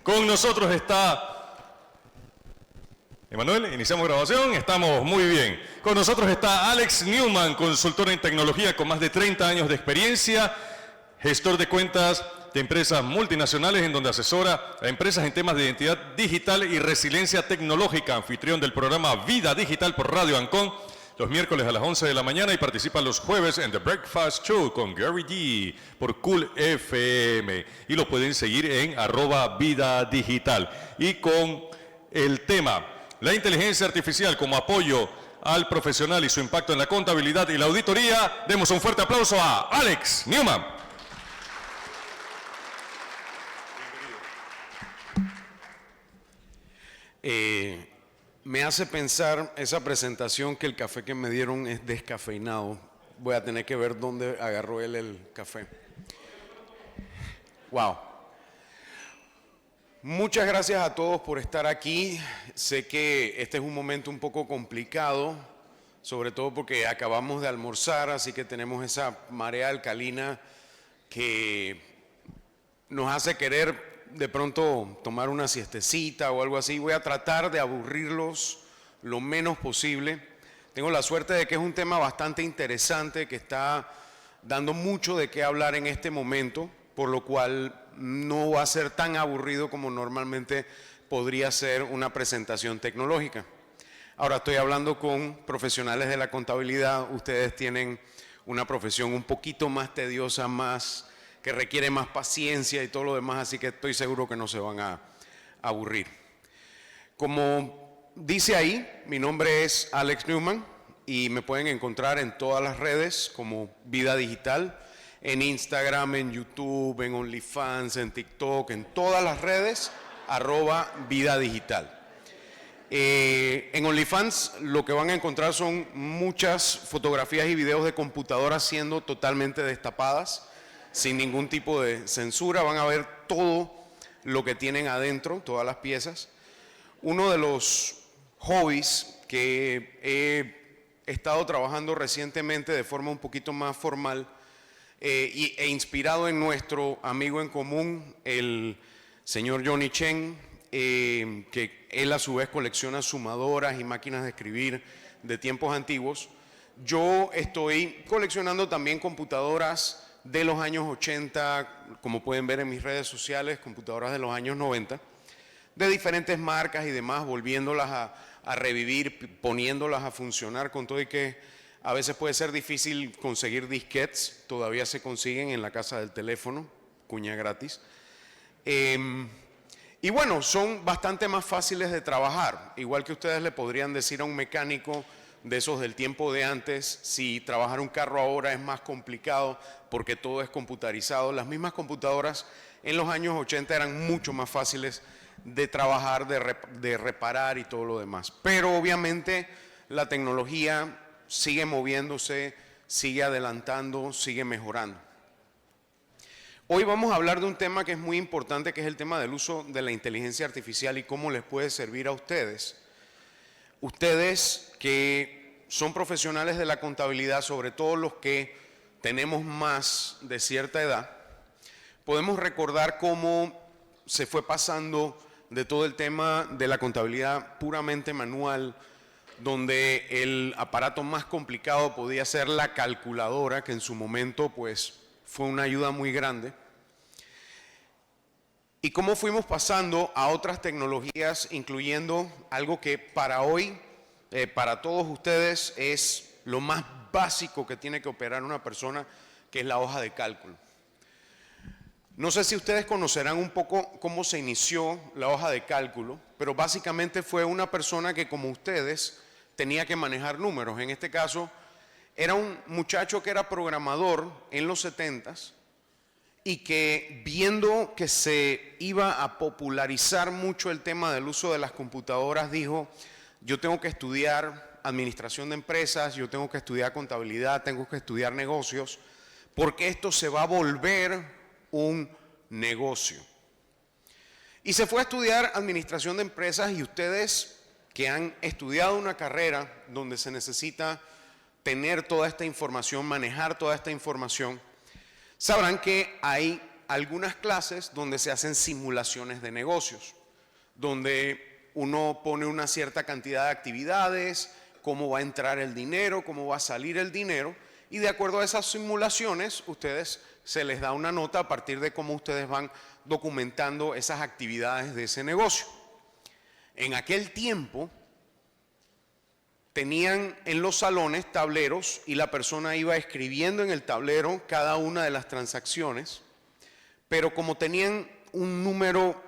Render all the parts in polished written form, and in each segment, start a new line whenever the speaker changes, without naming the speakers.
Con nosotros está Emanuel, iniciamos grabación, estamos muy bien. Con nosotros está Alex Newman, consultor en tecnología con más de 30 años de experiencia, gestor de cuentas de empresas multinacionales en donde asesora a empresas en temas de identidad digital y resiliencia tecnológica, anfitrión del programa Vida Digital por Radio Ancon, los miércoles a las 11 de la mañana y participa los jueves en The Breakfast Show con Gary G por Cool FM. Y lo pueden seguir en @vidadigital. Y con el tema la inteligencia artificial como apoyo al profesional y su impacto en la contabilidad y la auditoría, demos un fuerte aplauso a Alex Newman.
Me hace pensar esa presentación que el café que me dieron es descafeinado. Voy a tener que ver dónde agarró él el café. Wow. Muchas gracias a todos por estar aquí. Sé que este es un momento un poco complicado, sobre todo porque acabamos de almorzar, así que tenemos esa marea alcalina que nos hace querer de pronto tomar una siestecita o algo así. Voy a tratar de aburrirlos lo menos posible. Tengo la suerte de que es un tema bastante interesante que está dando mucho de qué hablar en este momento, por lo cual no va a ser tan aburrido como normalmente podría ser una presentación tecnológica. Ahora estoy hablando con profesionales de la contabilidad. Ustedes tienen una profesión un poquito más tediosa, que requiere más paciencia y todo lo demás, así que estoy seguro que no se van a aburrir. Como dice ahí, mi nombre es Alex Newman y me pueden encontrar en todas las redes como Vida Digital, en Instagram, en YouTube, en OnlyFans, en TikTok, en todas las redes, @Vida Digital. En OnlyFans lo que van a encontrar son muchas fotografías y videos de computadoras siendo totalmente destapadas, sin ningún tipo de censura. Van a ver todo lo que tienen adentro, todas las piezas. Uno de los hobbies que he estado trabajando recientemente de forma un poquito más formal e inspirado en nuestro amigo en común, el señor Johnny Chen, que él a su vez colecciona sumadoras y máquinas de escribir de tiempos antiguos. Yo estoy coleccionando también computadoras de los años 80, como pueden ver en mis redes sociales, computadoras de los años 90, de diferentes marcas y demás, volviéndolas a revivir, poniéndolas a funcionar, con todo y que a veces puede ser difícil conseguir disquetes, todavía se consiguen en la casa del teléfono, cuña gratis. Y bueno, son bastante más fáciles de trabajar, igual que ustedes le podrían decir a un mecánico de esos del tiempo de antes, si trabajar un carro ahora es más complicado porque todo es computarizado. Las mismas computadoras en los años 80 eran mucho más fáciles de trabajar, de reparar y todo lo demás. Pero obviamente la tecnología sigue moviéndose, sigue adelantando, sigue mejorando. Hoy vamos a hablar de un tema que es muy importante, que es el tema del uso de la inteligencia artificial y cómo les puede servir a ustedes. Ustedes que son profesionales de la contabilidad, sobre todo los que tenemos más de cierta edad, podemos recordar cómo se fue pasando de todo el tema de la contabilidad puramente manual, donde el aparato más complicado podía ser la calculadora, que en su momento pues fue una ayuda muy grande, y cómo fuimos pasando a otras tecnologías, incluyendo algo que para hoy, para todos ustedes, es lo más básico que tiene que operar una persona, que es la hoja de cálculo. No sé si ustedes conocerán un poco cómo se inició la hoja de cálculo, pero básicamente fue una persona que, como ustedes, tenía que manejar números. En este caso, era un muchacho que era programador en los 70s y que, viendo que se iba a popularizar mucho el tema del uso de las computadoras, dijo: yo tengo que estudiar administración de empresas, yo tengo que estudiar contabilidad, tengo que estudiar negocios, porque esto se va a volver un negocio. Y se fue a estudiar administración de empresas, y ustedes que han estudiado una carrera donde se necesita tener toda esta información, manejar toda esta información, sabrán que hay algunas clases donde se hacen simulaciones de negocios, donde uno pone una cierta cantidad de actividades, cómo va a entrar el dinero, cómo va a salir el dinero, y de acuerdo a esas simulaciones, ustedes se les da una nota a partir de cómo ustedes van documentando esas actividades de ese negocio. En aquel tiempo tenían en los salones tableros y la persona iba escribiendo en el tablero cada una de las transacciones, pero como tenían un número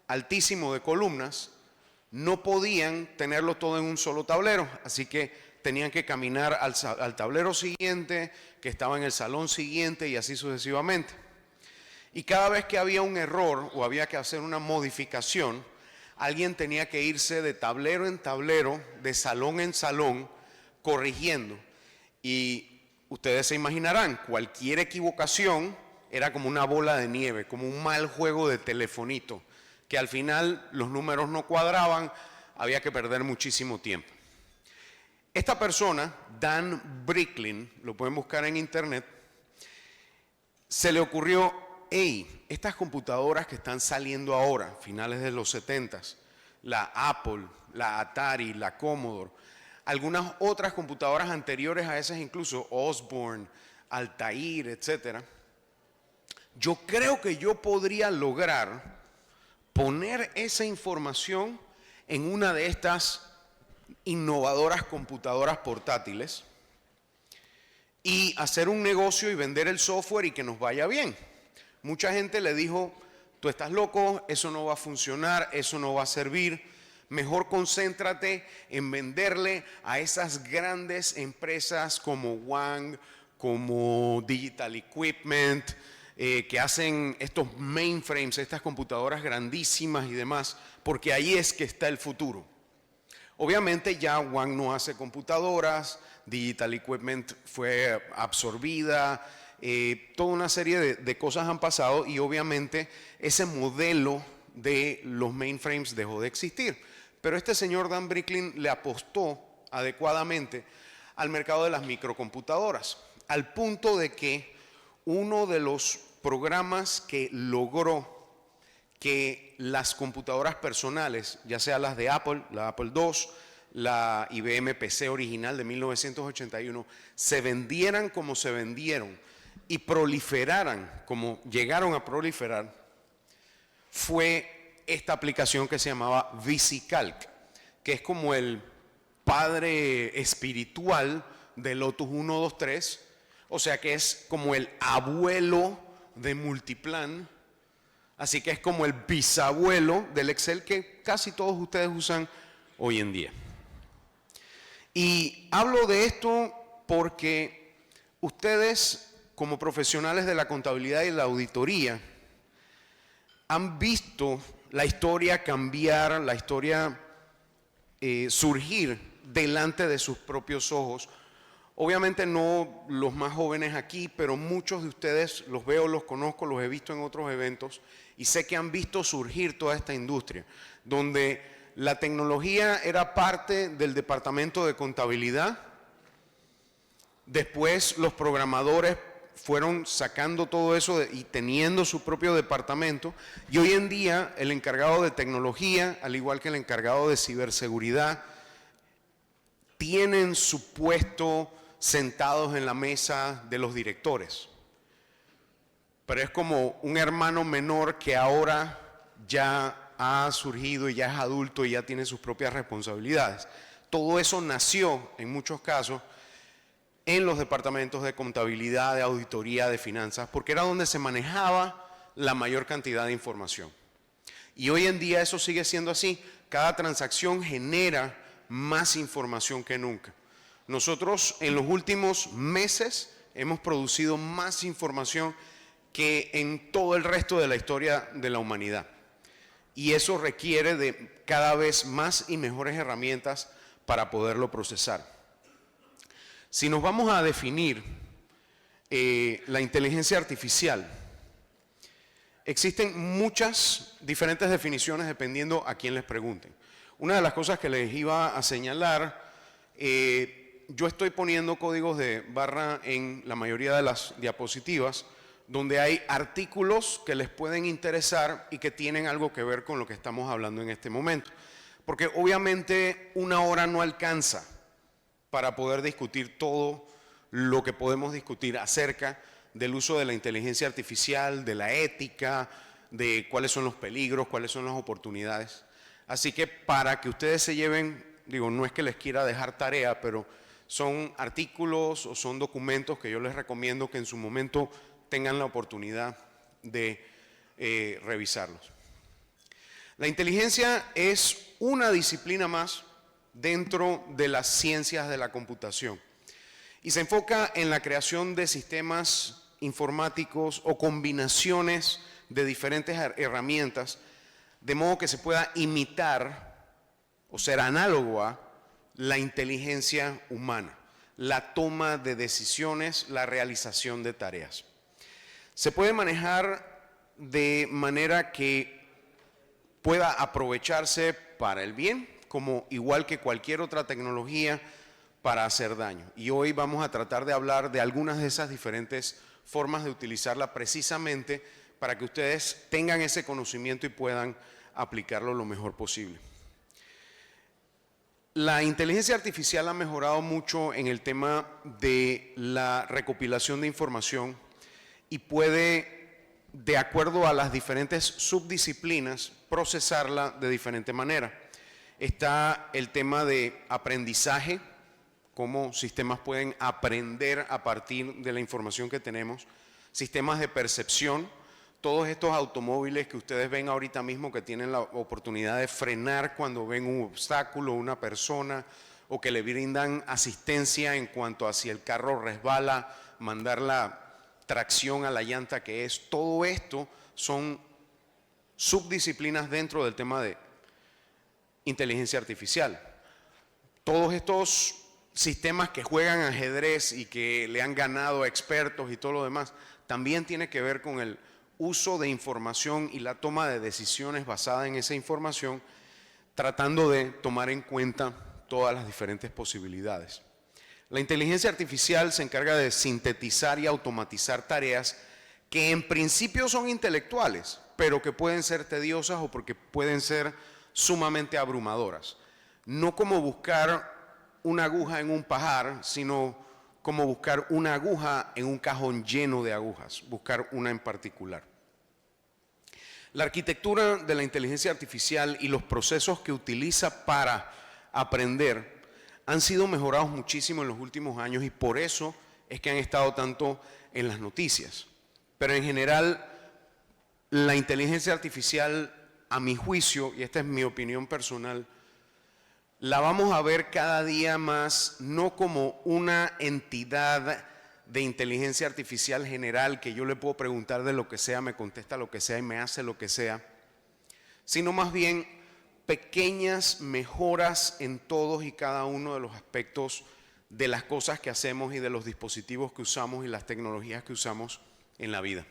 altísimo de columnas, no podían tenerlo todo en un solo tablero, así que tenían que caminar al tablero siguiente, que estaba en el salón siguiente y así sucesivamente. Y cada vez que había un error o había que hacer una modificación, alguien tenía que irse de tablero en tablero, de salón en salón, corrigiendo. Y ustedes se imaginarán, cualquier equivocación era como una bola de nieve, como un mal juego de telefonito, que al final los números no cuadraban, había que perder muchísimo tiempo. Esta persona, Dan Bricklin, lo pueden buscar en internet, se le ocurrió, hey, estas computadoras que están saliendo ahora, finales de los 70s, la Apple, la Atari, la Commodore, algunas otras computadoras anteriores a esas, incluso Osborne, Altair, etcétera, yo creo que yo podría lograr poner esa información en una de estas innovadoras computadoras portátiles y hacer un negocio y vender el software y que nos vaya bien. Mucha gente le dijo, tú estás loco, eso no va a funcionar, eso no va a servir, mejor concéntrate en venderle a esas grandes empresas como Wang, como Digital Equipment, que hacen estos mainframes, estas computadoras grandísimas y demás, porque ahí es que está el futuro. Obviamente ya Wang no hace computadoras, Digital Equipment fue absorbida, toda una serie de cosas han pasado y obviamente ese modelo de los mainframes dejó de existir. Pero este señor Dan Bricklin le apostó adecuadamente al mercado de las microcomputadoras, al punto de que uno de los programas que logró que las computadoras personales, ya sea las de Apple, la Apple II, la IBM PC original de 1981, se vendieran como se vendieron y proliferaran como llegaron a proliferar, fue esta aplicación que se llamaba VisiCalc, que es como el padre espiritual de Lotus 123, o sea que es como el abuelo de Multiplan, así que es como el bisabuelo del Excel que casi todos ustedes usan hoy en día. Y hablo de esto porque ustedes, como profesionales de la contabilidad y la auditoría, han visto la historia cambiar, la historia surgir delante de sus propios ojos. Obviamente no los más jóvenes aquí, pero muchos de ustedes los veo, los conozco, los he visto en otros eventos y sé que han visto surgir toda esta industria, donde la tecnología era parte del departamento de contabilidad, después los programadores fueron sacando todo eso y teniendo su propio departamento, y hoy en día el encargado de tecnología, al igual que el encargado de ciberseguridad, tienen su puesto sentados en la mesa de los directores. Pero es como un hermano menor que ahora ya ha surgido y ya es adulto y ya tiene sus propias responsabilidades. Todo eso nació, en muchos casos, en los departamentos de contabilidad, de auditoría, de finanzas, porque era donde se manejaba la mayor cantidad de información. Y hoy en día eso sigue siendo así. Cada transacción genera más información que nunca. Nosotros en los últimos meses hemos producido más información que en todo el resto de la historia de la humanidad. Y eso requiere de cada vez más y mejores herramientas para poderlo procesar. Si nos vamos a definir la inteligencia artificial, existen muchas diferentes definiciones dependiendo a quién les pregunten. Una de las cosas que les iba a señalar, yo estoy poniendo códigos de barra en la mayoría de las diapositivas donde hay artículos que les pueden interesar y que tienen algo que ver con lo que estamos hablando en este momento. Porque obviamente una hora no alcanza para poder discutir todo lo que podemos discutir acerca del uso de la inteligencia artificial, de la ética, de cuáles son los peligros, cuáles son las oportunidades. Así que para que ustedes se lleven, digo, no es que les quiera dejar tarea, pero son artículos o son documentos que yo les recomiendo que en su momento tengan la oportunidad de revisarlos. La inteligencia es una disciplina más dentro de las ciencias de la computación y se enfoca en la creación de sistemas informáticos o combinaciones de diferentes herramientas, de modo que se pueda imitar o ser análogo a la inteligencia humana, la toma de decisiones, la realización de tareas. Se puede manejar de manera que pueda aprovecharse para el bien, como igual que cualquier otra tecnología, para hacer daño. Y hoy vamos a tratar de hablar de algunas de esas diferentes formas de utilizarla precisamente para que ustedes tengan ese conocimiento y puedan aplicarlo lo mejor posible. La inteligencia artificial ha mejorado mucho en el tema de la recopilación de información y puede, de acuerdo a las diferentes subdisciplinas, procesarla de diferente manera. Está el tema de aprendizaje, cómo sistemas pueden aprender a partir de la información que tenemos, sistemas de percepción, todos estos automóviles que ustedes ven ahorita mismo que tienen la oportunidad de frenar cuando ven un obstáculo, una persona, o que le brindan asistencia en cuanto a si el carro resbala, mandar la tracción a la llanta que es. Todo esto son subdisciplinas dentro del tema de inteligencia artificial. Todos estos sistemas que juegan ajedrez y que le han ganado a expertos y todo lo demás, también tiene que ver con el uso de información y la toma de decisiones basada en esa información, tratando de tomar en cuenta todas las diferentes posibilidades. La inteligencia artificial se encarga de sintetizar y automatizar tareas que en principio son intelectuales, pero que pueden ser tediosas o porque pueden ser sumamente abrumadoras. No como buscar una aguja en un pajar, sino como buscar una aguja en un cajón lleno de agujas, buscar una en particular. La arquitectura de la inteligencia artificial y los procesos que utiliza para aprender han sido mejorados muchísimo en los últimos años y por eso es que han estado tanto en las noticias. Pero en general, la inteligencia artificial, a mi juicio, y esta es mi opinión personal, la vamos a ver cada día más no como una entidad de inteligencia artificial general que yo le puedo preguntar de lo que sea, me contesta lo que sea y me hace lo que sea, sino más bien pequeñas mejoras en todos y cada uno de los aspectos de las cosas que hacemos y de los dispositivos que usamos y las tecnologías que usamos en la vida.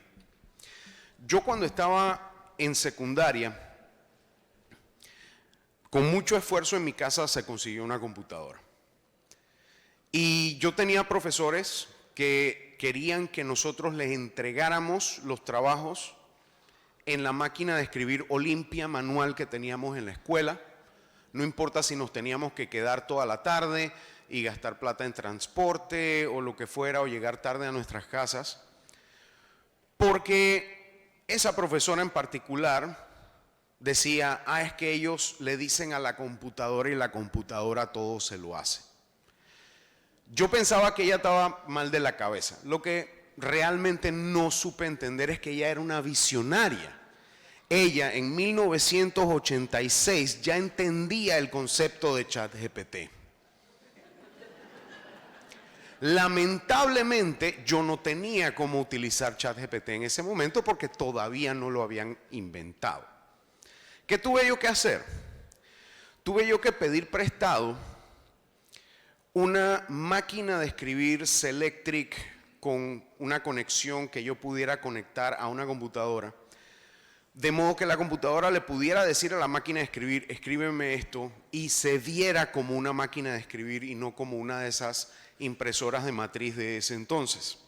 Yo cuando estaba en secundaria, con mucho esfuerzo en mi casa se consiguió una computadora. Y yo tenía profesores que querían que nosotros les entregáramos los trabajos en la máquina de escribir Olimpia manual que teníamos en la escuela. No importa si nos teníamos que quedar toda la tarde y gastar plata en transporte o lo que fuera, o llegar tarde a nuestras casas, porque esa profesora en particular decía, es que ellos le dicen a la computadora y la computadora todo se lo hace. Yo pensaba que ella estaba mal de la cabeza. Lo que realmente no supe entender es que ella era una visionaria. Ella en 1986 ya entendía el concepto de ChatGPT. Lamentablemente yo no tenía cómo utilizar ChatGPT en ese momento porque todavía no lo habían inventado. ¿Qué tuve yo que hacer? Tuve yo que pedir prestado una máquina de escribir Selectric con una conexión que yo pudiera conectar a una computadora, de modo que la computadora le pudiera decir a la máquina de escribir, escríbeme esto, y se viera como una máquina de escribir y no como una de esas impresoras de matriz de ese entonces.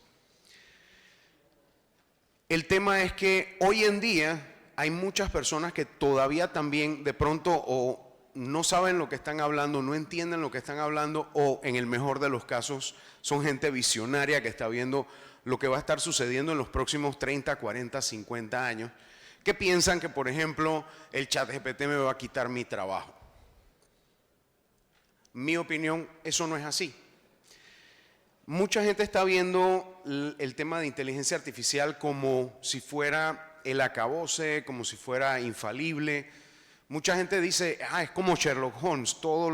El tema es que hoy en día hay muchas personas que todavía también de pronto o no saben lo que están hablando, no entienden lo que están hablando, o en el mejor de los casos son gente visionaria que está viendo lo que va a estar sucediendo en los próximos 30, 40, 50 años, que piensan que, por ejemplo, el ChatGPT me va a quitar mi trabajo. Mi opinión, eso no es así. Mucha gente está viendo el tema de inteligencia artificial como si fuera el acabose, como si fuera infalible. Mucha gente dice, es como Sherlock Holmes, todo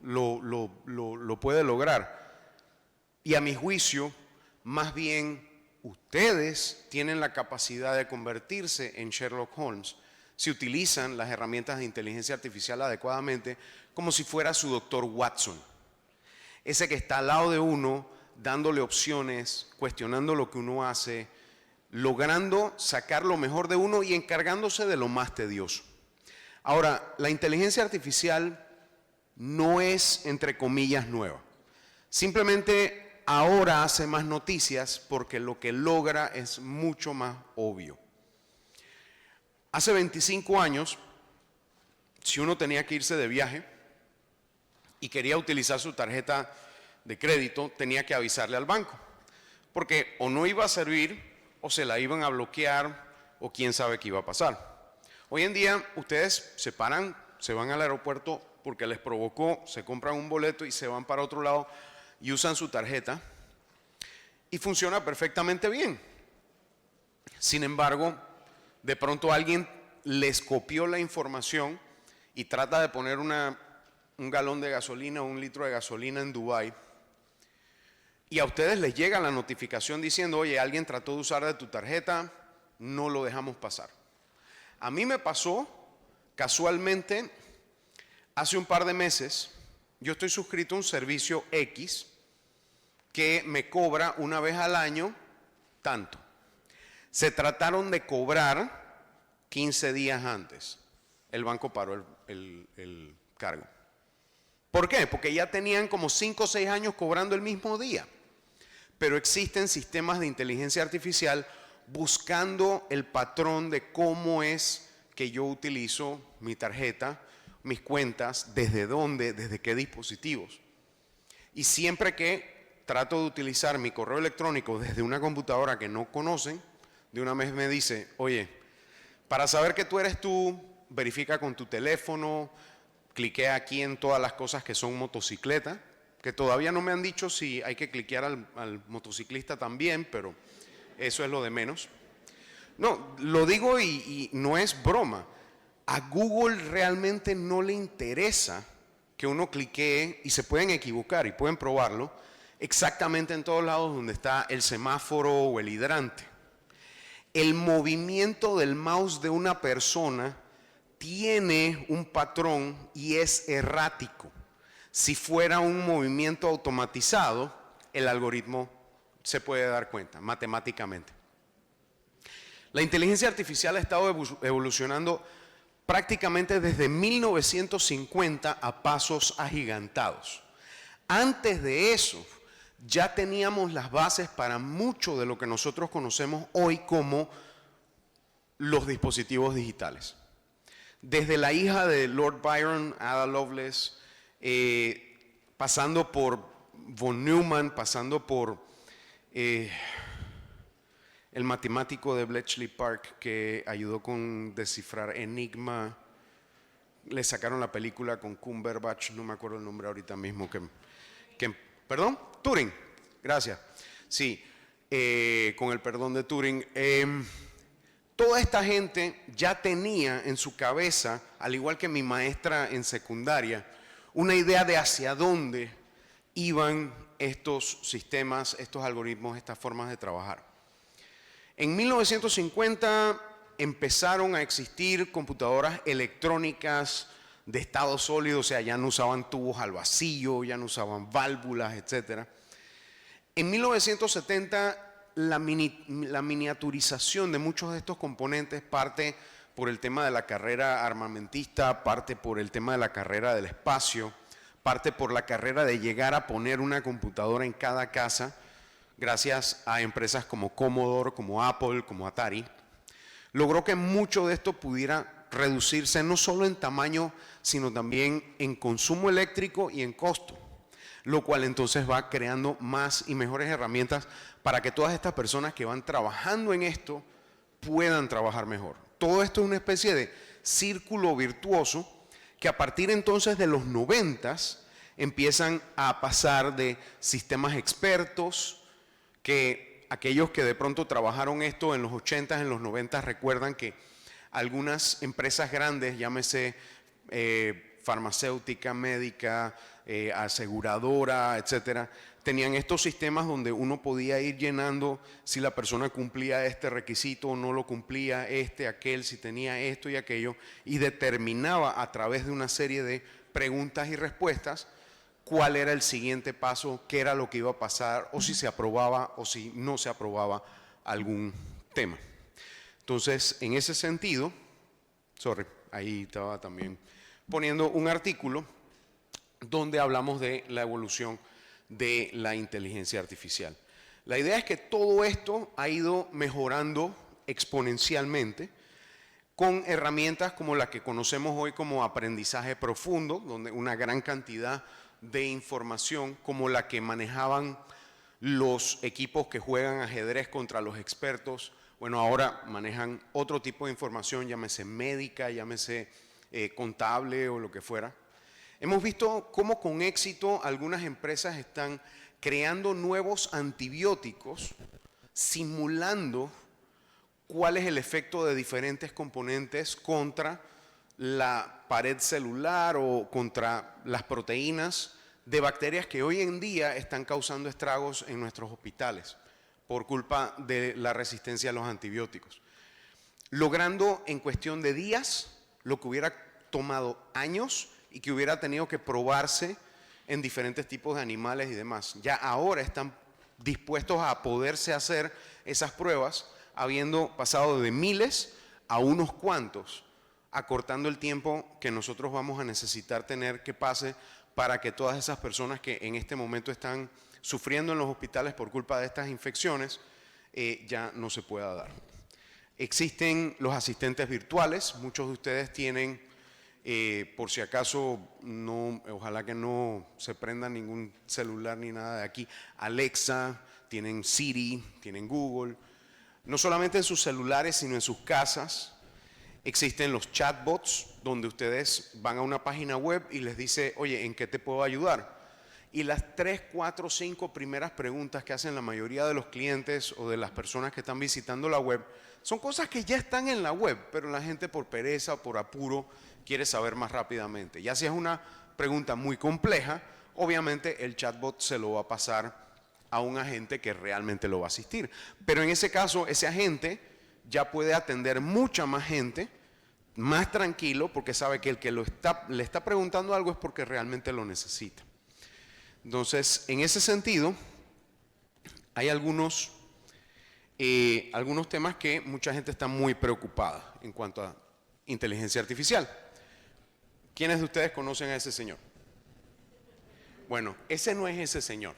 lo puede lograr. Y a mi juicio, más bien ustedes tienen la capacidad de convertirse en Sherlock Holmes si utilizan las herramientas de inteligencia artificial adecuadamente, como si fuera su doctor Watson. Ese que está al lado de uno, dándole opciones, cuestionando lo que uno hace, logrando sacar lo mejor de uno y encargándose de lo más tedioso. Ahora, la inteligencia artificial no es, entre comillas, nueva. Simplemente ahora hace más noticias porque lo que logra es mucho más obvio. Hace 25 años, si uno tenía que irse de viaje y quería utilizar su tarjeta de crédito, tenía que avisarle al banco, porque o no iba a servir, o se la iban a bloquear, o quién sabe qué iba a pasar. Hoy en día ustedes se paran, se van al aeropuerto porque les provocó, se compran un boleto y se van para otro lado y usan su tarjeta y funciona perfectamente bien. Sin embargo, de pronto alguien les copió la información y trata de poner un galón de gasolina o un litro de gasolina en Dubái, y a ustedes les llega la notificación diciendo, oye, alguien trató de usar de tu tarjeta, no lo dejamos pasar. A mí me pasó casualmente hace un par de meses. Yo estoy suscrito a un servicio X que me cobra una vez al año tanto. Se trataron de cobrar 15 días antes. El banco paró el cargo. ¿Por qué? Porque ya tenían como 5 o 6 años cobrando el mismo día. Pero existen sistemas de inteligencia artificial buscando el patrón de cómo es que yo utilizo mi tarjeta, mis cuentas, desde dónde, desde qué dispositivos. Y siempre que trato de utilizar mi correo electrónico desde una computadora que no conocen, de una vez me dice, oye, para saber que tú eres tú, verifica con tu teléfono, cliqué aquí en todas las cosas que son motocicleta, que todavía no me han dicho si hay que cliquear al motociclista también, pero eso es lo de menos. No, lo digo y no es broma. A Google realmente no le interesa que uno cliquee, y se pueden equivocar y pueden probarlo, exactamente en todos lados donde está el semáforo o el hidrante. El movimiento del mouse de una persona tiene un patrón y es errático. Si fuera un movimiento automatizado, el algoritmo se puede dar cuenta matemáticamente. La inteligencia artificial ha estado evolucionando prácticamente desde 1950 a pasos agigantados. Antes de eso, ya teníamos las bases para mucho de lo que nosotros conocemos hoy como los dispositivos digitales. Desde la hija de Lord Byron, Ada Lovelace, pasando por von Neumann, pasando por el matemático de Bletchley Park que ayudó con descifrar Enigma. Le sacaron la película con Cumberbatch, no me acuerdo el nombre ahorita mismo. ¿Perdón? Turing, gracias. Sí, con el perdón de Turing. Toda esta gente ya tenía en su cabeza, al igual que mi maestra en secundaria, una idea de hacia dónde iban estos sistemas, estos algoritmos, estas formas de trabajar. En 1950 empezaron a existir computadoras electrónicas de estado sólido, o sea, ya no usaban tubos al vacío, ya no usaban válvulas, etc. En 1970 la miniaturización de muchos de estos componentes parte por el tema de la carrera armamentista, parte por el tema de la carrera del espacio, parte por la carrera de llegar a poner una computadora en cada casa, gracias a empresas como Commodore, como Apple, como Atari, logró que mucho de esto pudiera reducirse no solo en tamaño, sino también en consumo eléctrico y en costo, lo cual entonces va creando más y mejores herramientas para que todas estas personas que van trabajando en esto puedan trabajar mejor. Todo esto es una especie de círculo virtuoso que a partir entonces de los 90s empiezan a pasar de sistemas expertos, que aquellos que de pronto trabajaron esto en los 80s, en los 90s, recuerdan que algunas empresas grandes, llámese farmacéutica, médica, aseguradora, etcétera, tenían estos sistemas donde uno podía ir llenando si la persona cumplía este requisito o no lo cumplía, aquel, si tenía esto y aquello, y determinaba a través de una serie de preguntas y respuestas cuál era el siguiente paso, qué era lo que iba a pasar, o si se aprobaba o si no se aprobaba algún tema. Entonces, en ese sentido, ahí estaba también poniendo un artículo donde hablamos de la evolución de la inteligencia artificial. La idea es que todo esto ha ido mejorando exponencialmente con herramientas como la que conocemos hoy como aprendizaje profundo, donde una gran cantidad de información como la que manejaban los equipos que juegan ajedrez contra los expertos, bueno, ahora manejan otro tipo de información, llámese médica, llámese contable o lo que fuera. Hemos visto cómo con éxito algunas empresas están creando nuevos antibióticos, simulando cuál es el efecto de diferentes componentes contra la pared celular o contra las proteínas de bacterias que hoy en día están causando estragos en nuestros hospitales por culpa de la resistencia a los antibióticos, logrando en cuestión de días lo que hubiera tomado años y que hubiera tenido que probarse en diferentes tipos de animales y demás. Ya ahora están dispuestos a poderse hacer esas pruebas, habiendo pasado de miles a unos cuantos, acortando el tiempo que nosotros vamos a necesitar tener que pase para que todas esas personas que en este momento están sufriendo en los hospitales por culpa de estas infecciones, ya no se pueda dar. Existen los asistentes virtuales, muchos de ustedes tienen, por si acaso, ojalá que no se prenda ningún celular ni nada de aquí, Alexa, tienen Siri, tienen Google, no solamente en sus celulares, sino en sus casas. Existen los chatbots, donde ustedes van a una página web y les dice, oye, ¿en qué te puedo ayudar? Y las 3, 4, 5 primeras preguntas que hacen la mayoría de los clientes o de las personas que están visitando la web son cosas que ya están en la web, pero la gente por pereza, por apuro, quiere saber más rápidamente. Ya si es una pregunta muy compleja, obviamente el chatbot se lo va a pasar a un agente que realmente lo va a asistir. Pero en ese caso, ese agente ya puede atender mucha más gente, más tranquilo, porque sabe que el que le está preguntando algo es porque realmente lo necesita. Entonces, en ese sentido, hay algunos temas que mucha gente está muy preocupada en cuanto a inteligencia artificial. ¿Quiénes de ustedes conocen a ese señor? Bueno, ese no es ese señor.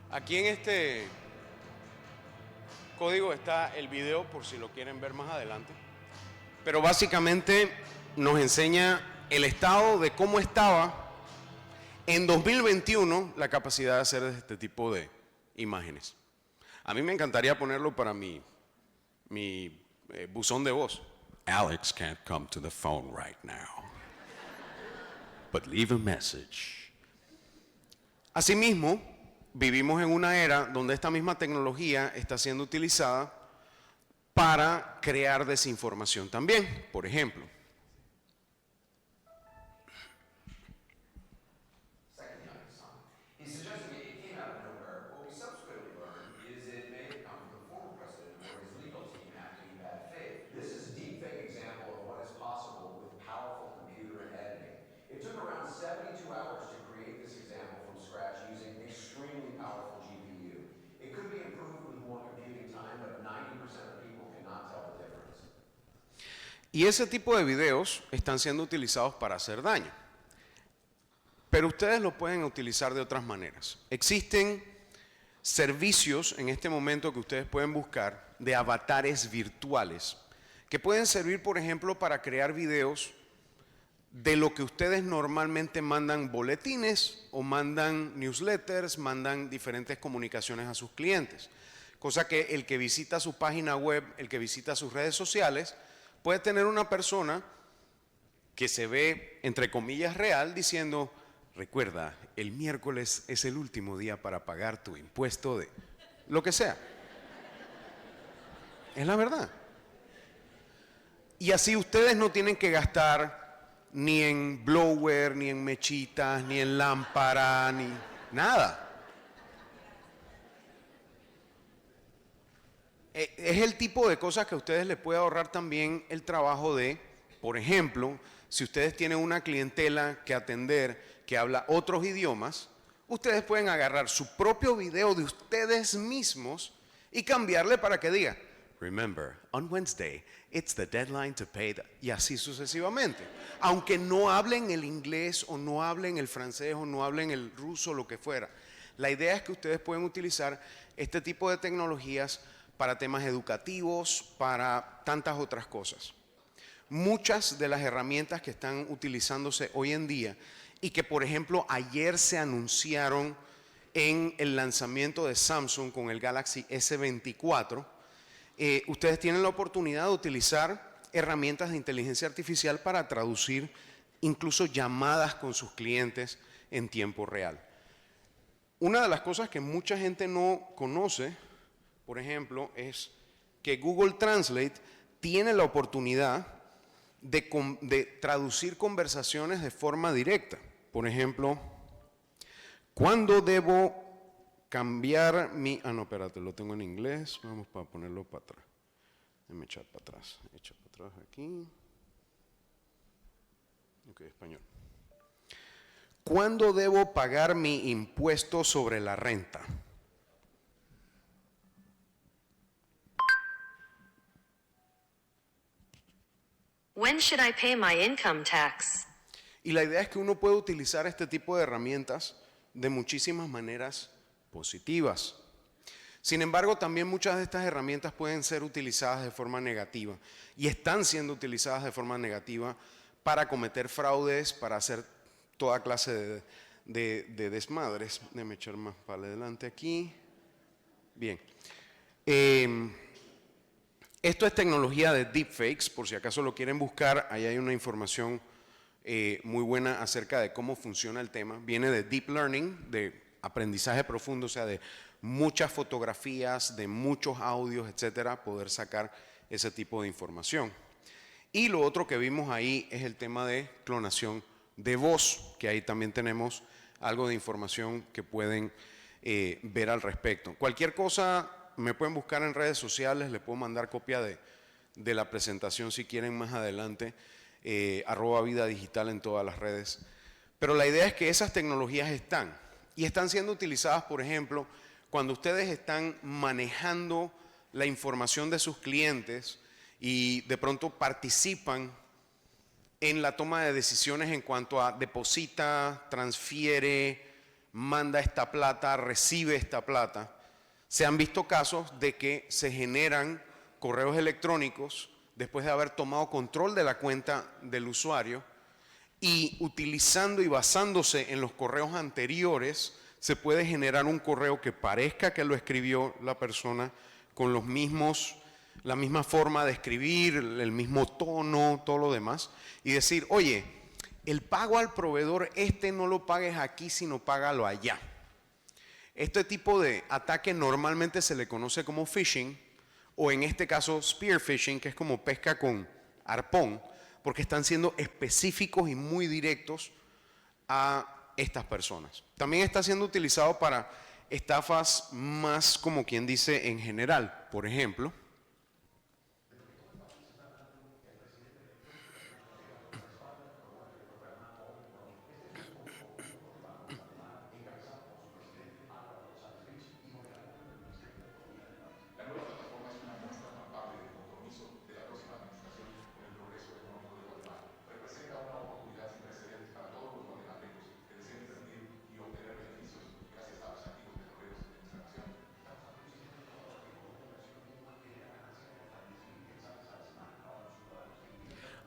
Aquí en este código está el video por si lo quieren ver más adelante. Pero básicamente nos enseña el estado de cómo estaba en 2021 la capacidad de hacer este tipo de imágenes. A mí me encantaría ponerlo para mi buzón de voz. Alex can't come to the phone right now, but leave a message. Asimismo, vivimos en una era donde esta misma tecnología está siendo utilizada para crear desinformación también. Por ejemplo, y ese tipo de videos están siendo utilizados para hacer daño. Pero ustedes lo pueden utilizar de otras maneras. Existen servicios en este momento que ustedes pueden buscar de avatares virtuales que pueden servir, por ejemplo, para crear videos de lo que ustedes normalmente mandan boletines o mandan newsletters, mandan diferentes comunicaciones a sus clientes. Cosa que el que visita su página web, el que visita sus redes sociales, puede tener una persona que se ve, entre comillas, real, diciendo: recuerda, el miércoles es el último día para pagar tu impuesto de lo que sea. Es la verdad. Y así ustedes no tienen que gastar ni en blower, ni en mechitas, ni en lámpara, ni nada. Es el tipo de cosas que a ustedes les puede ahorrar también el trabajo de, por ejemplo, si ustedes tienen una clientela que atender que habla otros idiomas, ustedes pueden agarrar su propio video de ustedes mismos y cambiarle para que diga: remember, on Wednesday, it's the deadline to pay y así sucesivamente. Aunque no hablen el inglés o no hablen el francés o no hablen el ruso, lo que fuera. La idea es que ustedes pueden utilizar este tipo de tecnologías para temas educativos, para tantas otras cosas. Muchas de las herramientas que están utilizándose hoy en día y que, por ejemplo, ayer se anunciaron en el lanzamiento de Samsung con el Galaxy S24, ustedes tienen la oportunidad de utilizar herramientas de inteligencia artificial para traducir incluso llamadas con sus clientes en tiempo real. Una de las cosas que mucha gente no conoce, por ejemplo, es que Google Translate tiene la oportunidad de traducir conversaciones de forma directa. Por ejemplo, ¿cuándo debo cambiar mi...? Ah, no, espérate, lo tengo en inglés. Vamos para ponerlo para atrás. Déjame echar para atrás. Echa para atrás aquí. Ok, español. ¿Cuándo debo pagar mi impuesto sobre la renta?
When should I pay my income tax?
Y la idea es que uno puede utilizar este tipo de herramientas de muchísimas maneras positivas. Sin embargo, también muchas de estas herramientas pueden ser utilizadas de forma negativa y están siendo utilizadas de forma negativa para cometer fraudes, para hacer toda clase de desmadres. Déjame echar más para adelante aquí. Bien. Esto es tecnología de deepfakes, por si acaso lo quieren buscar, ahí hay una información muy buena acerca de cómo funciona el tema. Viene de deep learning, de aprendizaje profundo, o sea, de muchas fotografías, de muchos audios, etcétera, poder sacar ese tipo de información. Y lo otro que vimos ahí es el tema de clonación de voz, que ahí también tenemos algo de información que pueden ver al respecto. Cualquier cosa me pueden buscar en redes sociales, les puedo mandar copia de la presentación si quieren más adelante, @vida digital en todas las redes. Pero la idea es que esas tecnologías están y están siendo utilizadas, por ejemplo, cuando ustedes están manejando la información de sus clientes y de pronto participan en la toma de decisiones en cuanto a deposita, transfiere, manda esta plata, recibe esta plata. Se han visto casos de que se generan correos electrónicos después de haber tomado control de la cuenta del usuario y utilizando y basándose en los correos anteriores se puede generar un correo que parezca que lo escribió la persona con la misma forma de escribir, el mismo tono, todo lo demás y decir: oye, el pago al proveedor no lo pagues aquí sino págalo allá. Este tipo de ataque normalmente se le conoce como phishing, o en este caso spear phishing, que es como pesca con arpón, porque están siendo específicos y muy directos a estas personas. También está siendo utilizado para estafas más, como quien dice, en general. Por ejemplo,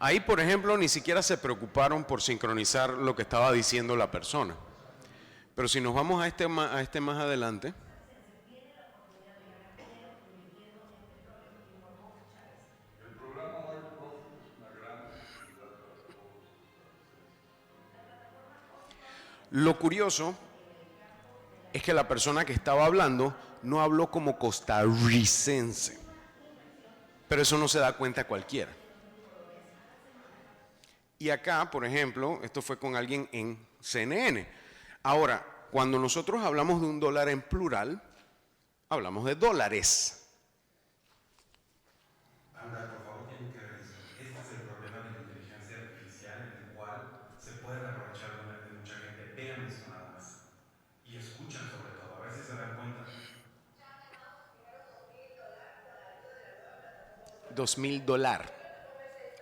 ahí, por ejemplo, ni siquiera se preocuparon por sincronizar lo que estaba diciendo la persona. Pero si nos vamos a este más adelante, lo curioso es que la persona que estaba hablando no habló como costarricense. Pero eso no se da cuenta cualquiera. Y acá, por ejemplo, esto fue con alguien en CNN. Ahora, cuando nosotros hablamos de un dólar en plural, hablamos de dólares.
Ahora, por favor, tienen que revisar. Este es el problema de la inteligencia artificial en el cual se pueden aprovechar de mucha gente. Vean esto nada más. Y escuchan sobre todo. A veces se dan cuenta.
$2,000.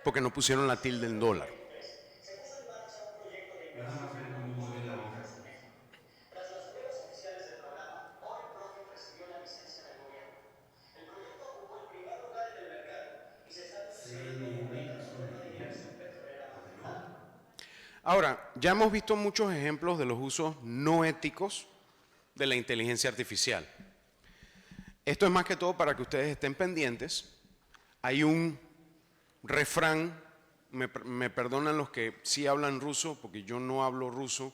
Porque no pusieron la tilde en dólar. Ahora, ya hemos visto muchos ejemplos de los usos no éticos de la inteligencia artificial. Esto es más que todo para que ustedes estén pendientes. Hay un refrán, me perdonan los que sí hablan ruso, porque yo no hablo ruso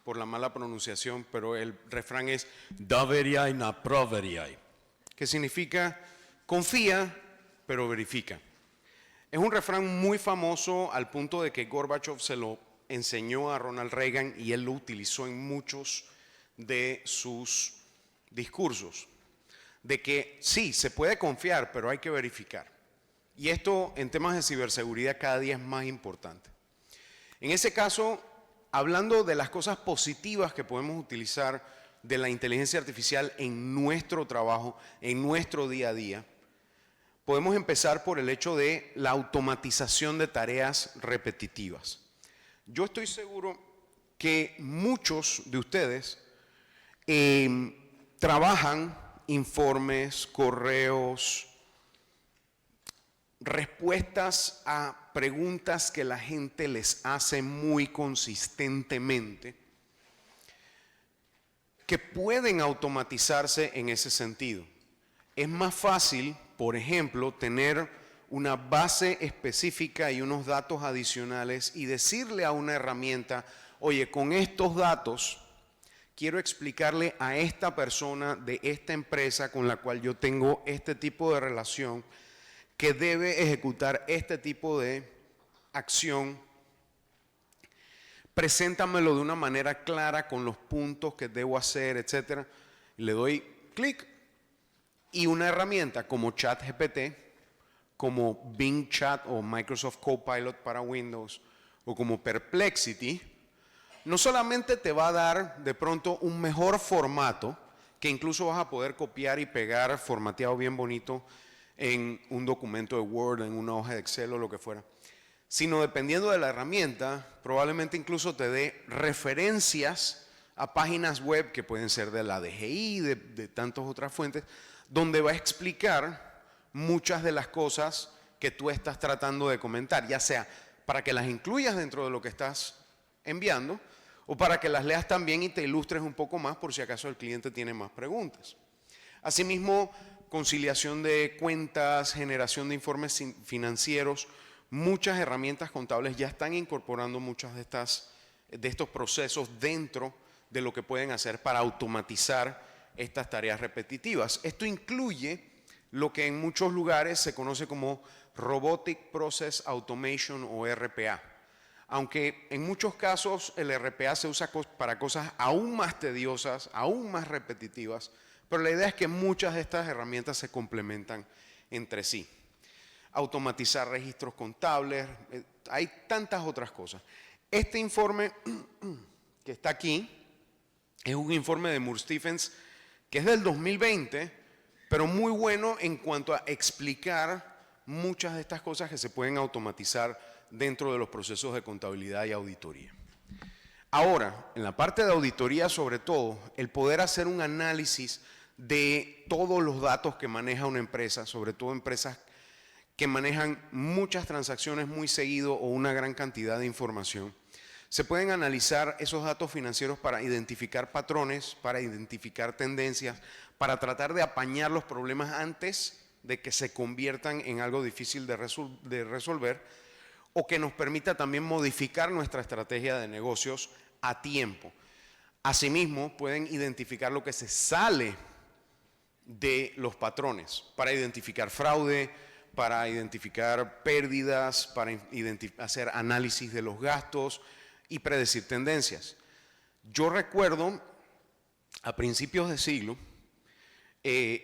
por la mala pronunciación, pero el refrán es «Doveryai na proveryai», que significa confía, pero verifica. Es un refrán muy famoso al punto de que Gorbachev se lo enseñó a Ronald Reagan y él lo utilizó en muchos de sus discursos, de que sí, se puede confiar, pero hay que verificar. Y esto en temas de ciberseguridad cada día es más importante. En ese caso, hablando de las cosas positivas que podemos utilizar de la inteligencia artificial en nuestro trabajo, en nuestro día a día, podemos empezar por el hecho de la automatización de tareas repetitivas. Yo estoy seguro que muchos de ustedes trabajan informes, correos, respuestas a preguntas que la gente les hace muy consistentemente, que pueden automatizarse en ese sentido. Es más fácil, por ejemplo, tener una base específica y unos datos adicionales y decirle a una herramienta, oye, con estos datos quiero explicarle a esta persona de esta empresa con la cual yo tengo este tipo de relación que debe ejecutar este tipo de acción. Preséntamelo de una manera clara con los puntos que debo hacer, etc. Le doy clic y una herramienta como ChatGPT, como Bing Chat o Microsoft Copilot para Windows o como Perplexity, no solamente te va a dar de pronto un mejor formato, que incluso vas a poder copiar y pegar formateado bien bonito en un documento de Word, en una hoja de Excel o lo que fuera, sino dependiendo de la herramienta, probablemente incluso te dé referencias a páginas web que pueden ser de la DGI, de tantas otras fuentes, donde va a explicar muchas de las cosas que tú estás tratando de comentar, ya sea para que las incluyas dentro de lo que estás enviando o para que las leas también y te ilustres un poco más por si acaso el cliente tiene más preguntas. Asimismo, conciliación de cuentas, generación de informes financieros, muchas herramientas contables ya están incorporando muchas de estos procesos dentro de lo que pueden hacer para automatizar estas tareas repetitivas. Esto incluye lo que en muchos lugares se conoce como Robotic Process Automation o RPA. Aunque en muchos casos el RPA se usa para cosas aún más tediosas, aún más repetitivas, pero la idea es que muchas de estas herramientas se complementan entre sí. Automatizar registros contables, hay tantas otras cosas. Este informe que está aquí es un informe de Moore Stephens que es del 2020, pero muy bueno en cuanto a explicar muchas de estas cosas que se pueden automatizar dentro de los procesos de contabilidad y auditoría. Ahora, en la parte de auditoría sobre todo, el poder hacer un análisis de todos los datos que maneja una empresa, sobre todo empresas que manejan muchas transacciones muy seguido o una gran cantidad de información, se pueden analizar esos datos financieros para identificar patrones, para identificar tendencias, para tratar de apañar los problemas antes de que se conviertan en algo difícil de resolver, o que nos permita también modificar nuestra estrategia de negocios a tiempo. Asimismo, pueden identificar lo que se sale de los patrones para identificar fraude, para identificar pérdidas, para hacer análisis de los gastos y predecir tendencias. Yo recuerdo a principios de siglo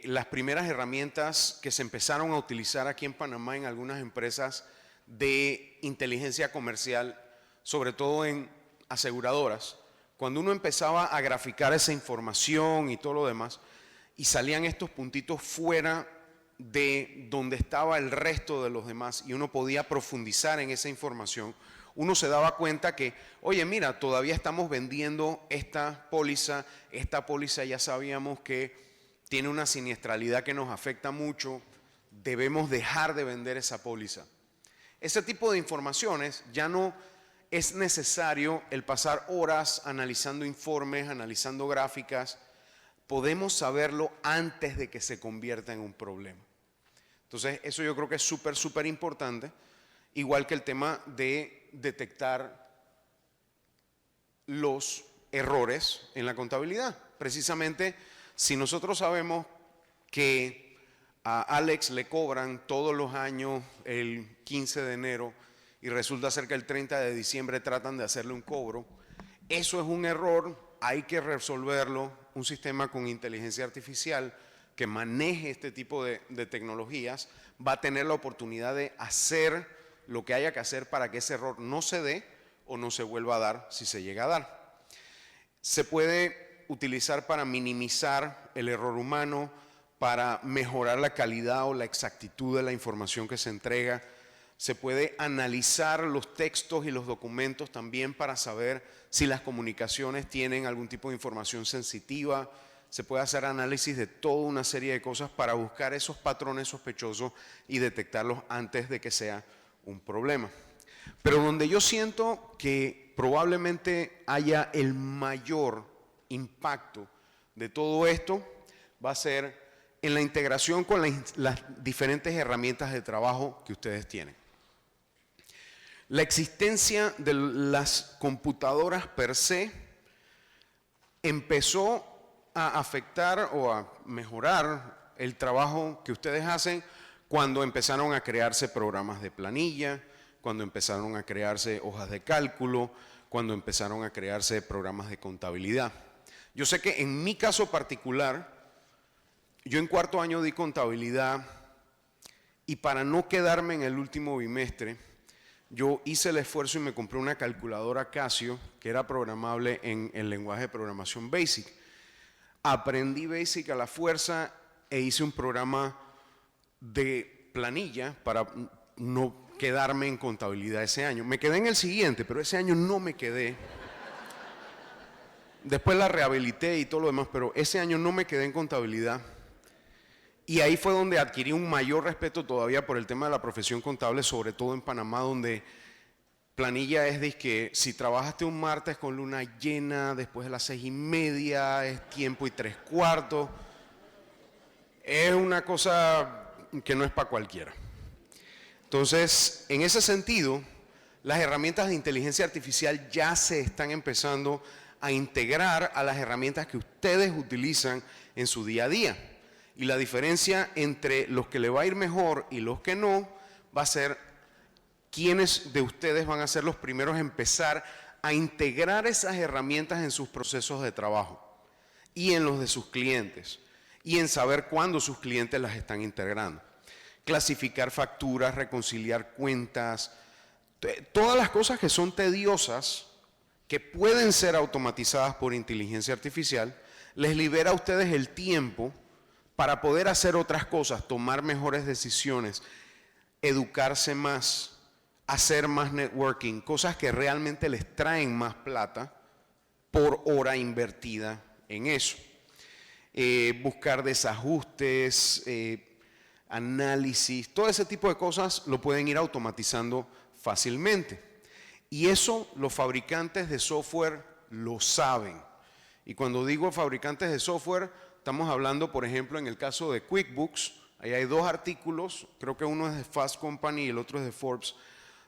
las primeras herramientas que se empezaron a utilizar aquí en Panamá en algunas empresas de inteligencia comercial, sobre todo en aseguradoras. Cuando uno empezaba a graficar esa información y todo lo demás, y salían estos puntitos fuera de donde estaba el resto de los demás y uno podía profundizar en esa información, uno se daba cuenta que, oye, mira, todavía estamos vendiendo esta póliza ya sabíamos que tiene una siniestralidad que nos afecta mucho, debemos dejar de vender esa póliza. Ese tipo de informaciones ya no es necesario el pasar horas analizando informes, analizando gráficas, podemos saberlo antes de que se convierta en un problema. Entonces, eso yo creo que es súper importante, igual que el tema de detectar los errores en la contabilidad. Precisamente, si nosotros sabemos que a Alex le cobran todos los años el 15 de enero y resulta ser que el 30 de diciembre tratan de hacerle un cobro, eso es un error, hay que resolverlo. Un sistema con inteligencia artificial que maneje este tipo de tecnologías va a tener la oportunidad de hacer lo que haya que hacer para que ese error no se dé o no se vuelva a dar si se llega a dar. Se puede utilizar para minimizar el error humano, para mejorar la calidad o la exactitud de la información que se entrega. Se puede analizar los textos y los documentos también para saber si las comunicaciones tienen algún tipo de información sensitiva. Se puede hacer análisis de toda una serie de cosas para buscar esos patrones sospechosos y detectarlos antes de que sea un problema. Pero donde yo siento que probablemente haya el mayor impacto de todo esto va a ser en la integración con las diferentes herramientas de trabajo que ustedes tienen. La existencia de las computadoras per se empezó a afectar o a mejorar el trabajo que ustedes hacen cuando empezaron a crearse programas de planilla, cuando empezaron a crearse hojas de cálculo, cuando empezaron a crearse programas de contabilidad. Yo sé que en mi caso particular, yo en cuarto año di contabilidad y para no quedarme en el último bimestre, yo hice el esfuerzo y me compré una calculadora Casio que era programable en el lenguaje de programación BASIC. Aprendí BASIC a la fuerza e hice un programa de planilla para no quedarme en contabilidad ese año. Me quedé en el siguiente, pero ese año no me quedé. Después la rehabilité y todo lo demás, pero ese año no me quedé en contabilidad. Y ahí fue donde adquirí un mayor respeto todavía por el tema de la profesión contable, sobre todo en Panamá, donde planilla es de que si trabajaste un martes con luna llena, después de las 6:30, es tiempo y 3/4. Es una cosa que no es para cualquiera. Entonces, en ese sentido, las herramientas de inteligencia artificial ya se están empezando a integrar a las herramientas que ustedes utilizan en su día a día. Y la diferencia entre los que le va a ir mejor y los que no va a ser quiénes de ustedes van a ser los primeros a empezar a integrar esas herramientas en sus procesos de trabajo y en los de sus clientes y en saber cuándo sus clientes las están integrando. Clasificar facturas, reconciliar cuentas, todas las cosas que son tediosas, que pueden ser automatizadas por inteligencia artificial, les libera a ustedes el tiempo para poder hacer otras cosas, tomar mejores decisiones, educarse más, hacer más networking, cosas que realmente les traen más plata por hora invertida en eso. Buscar desajustes, análisis, todo ese tipo de cosas lo pueden ir automatizando fácilmente. Y eso los fabricantes de software lo saben. Y cuando digo fabricantes de software, estamos hablando, por ejemplo, en el caso de QuickBooks, ahí hay 2 artículos, creo que uno es de Fast Company y el otro es de Forbes,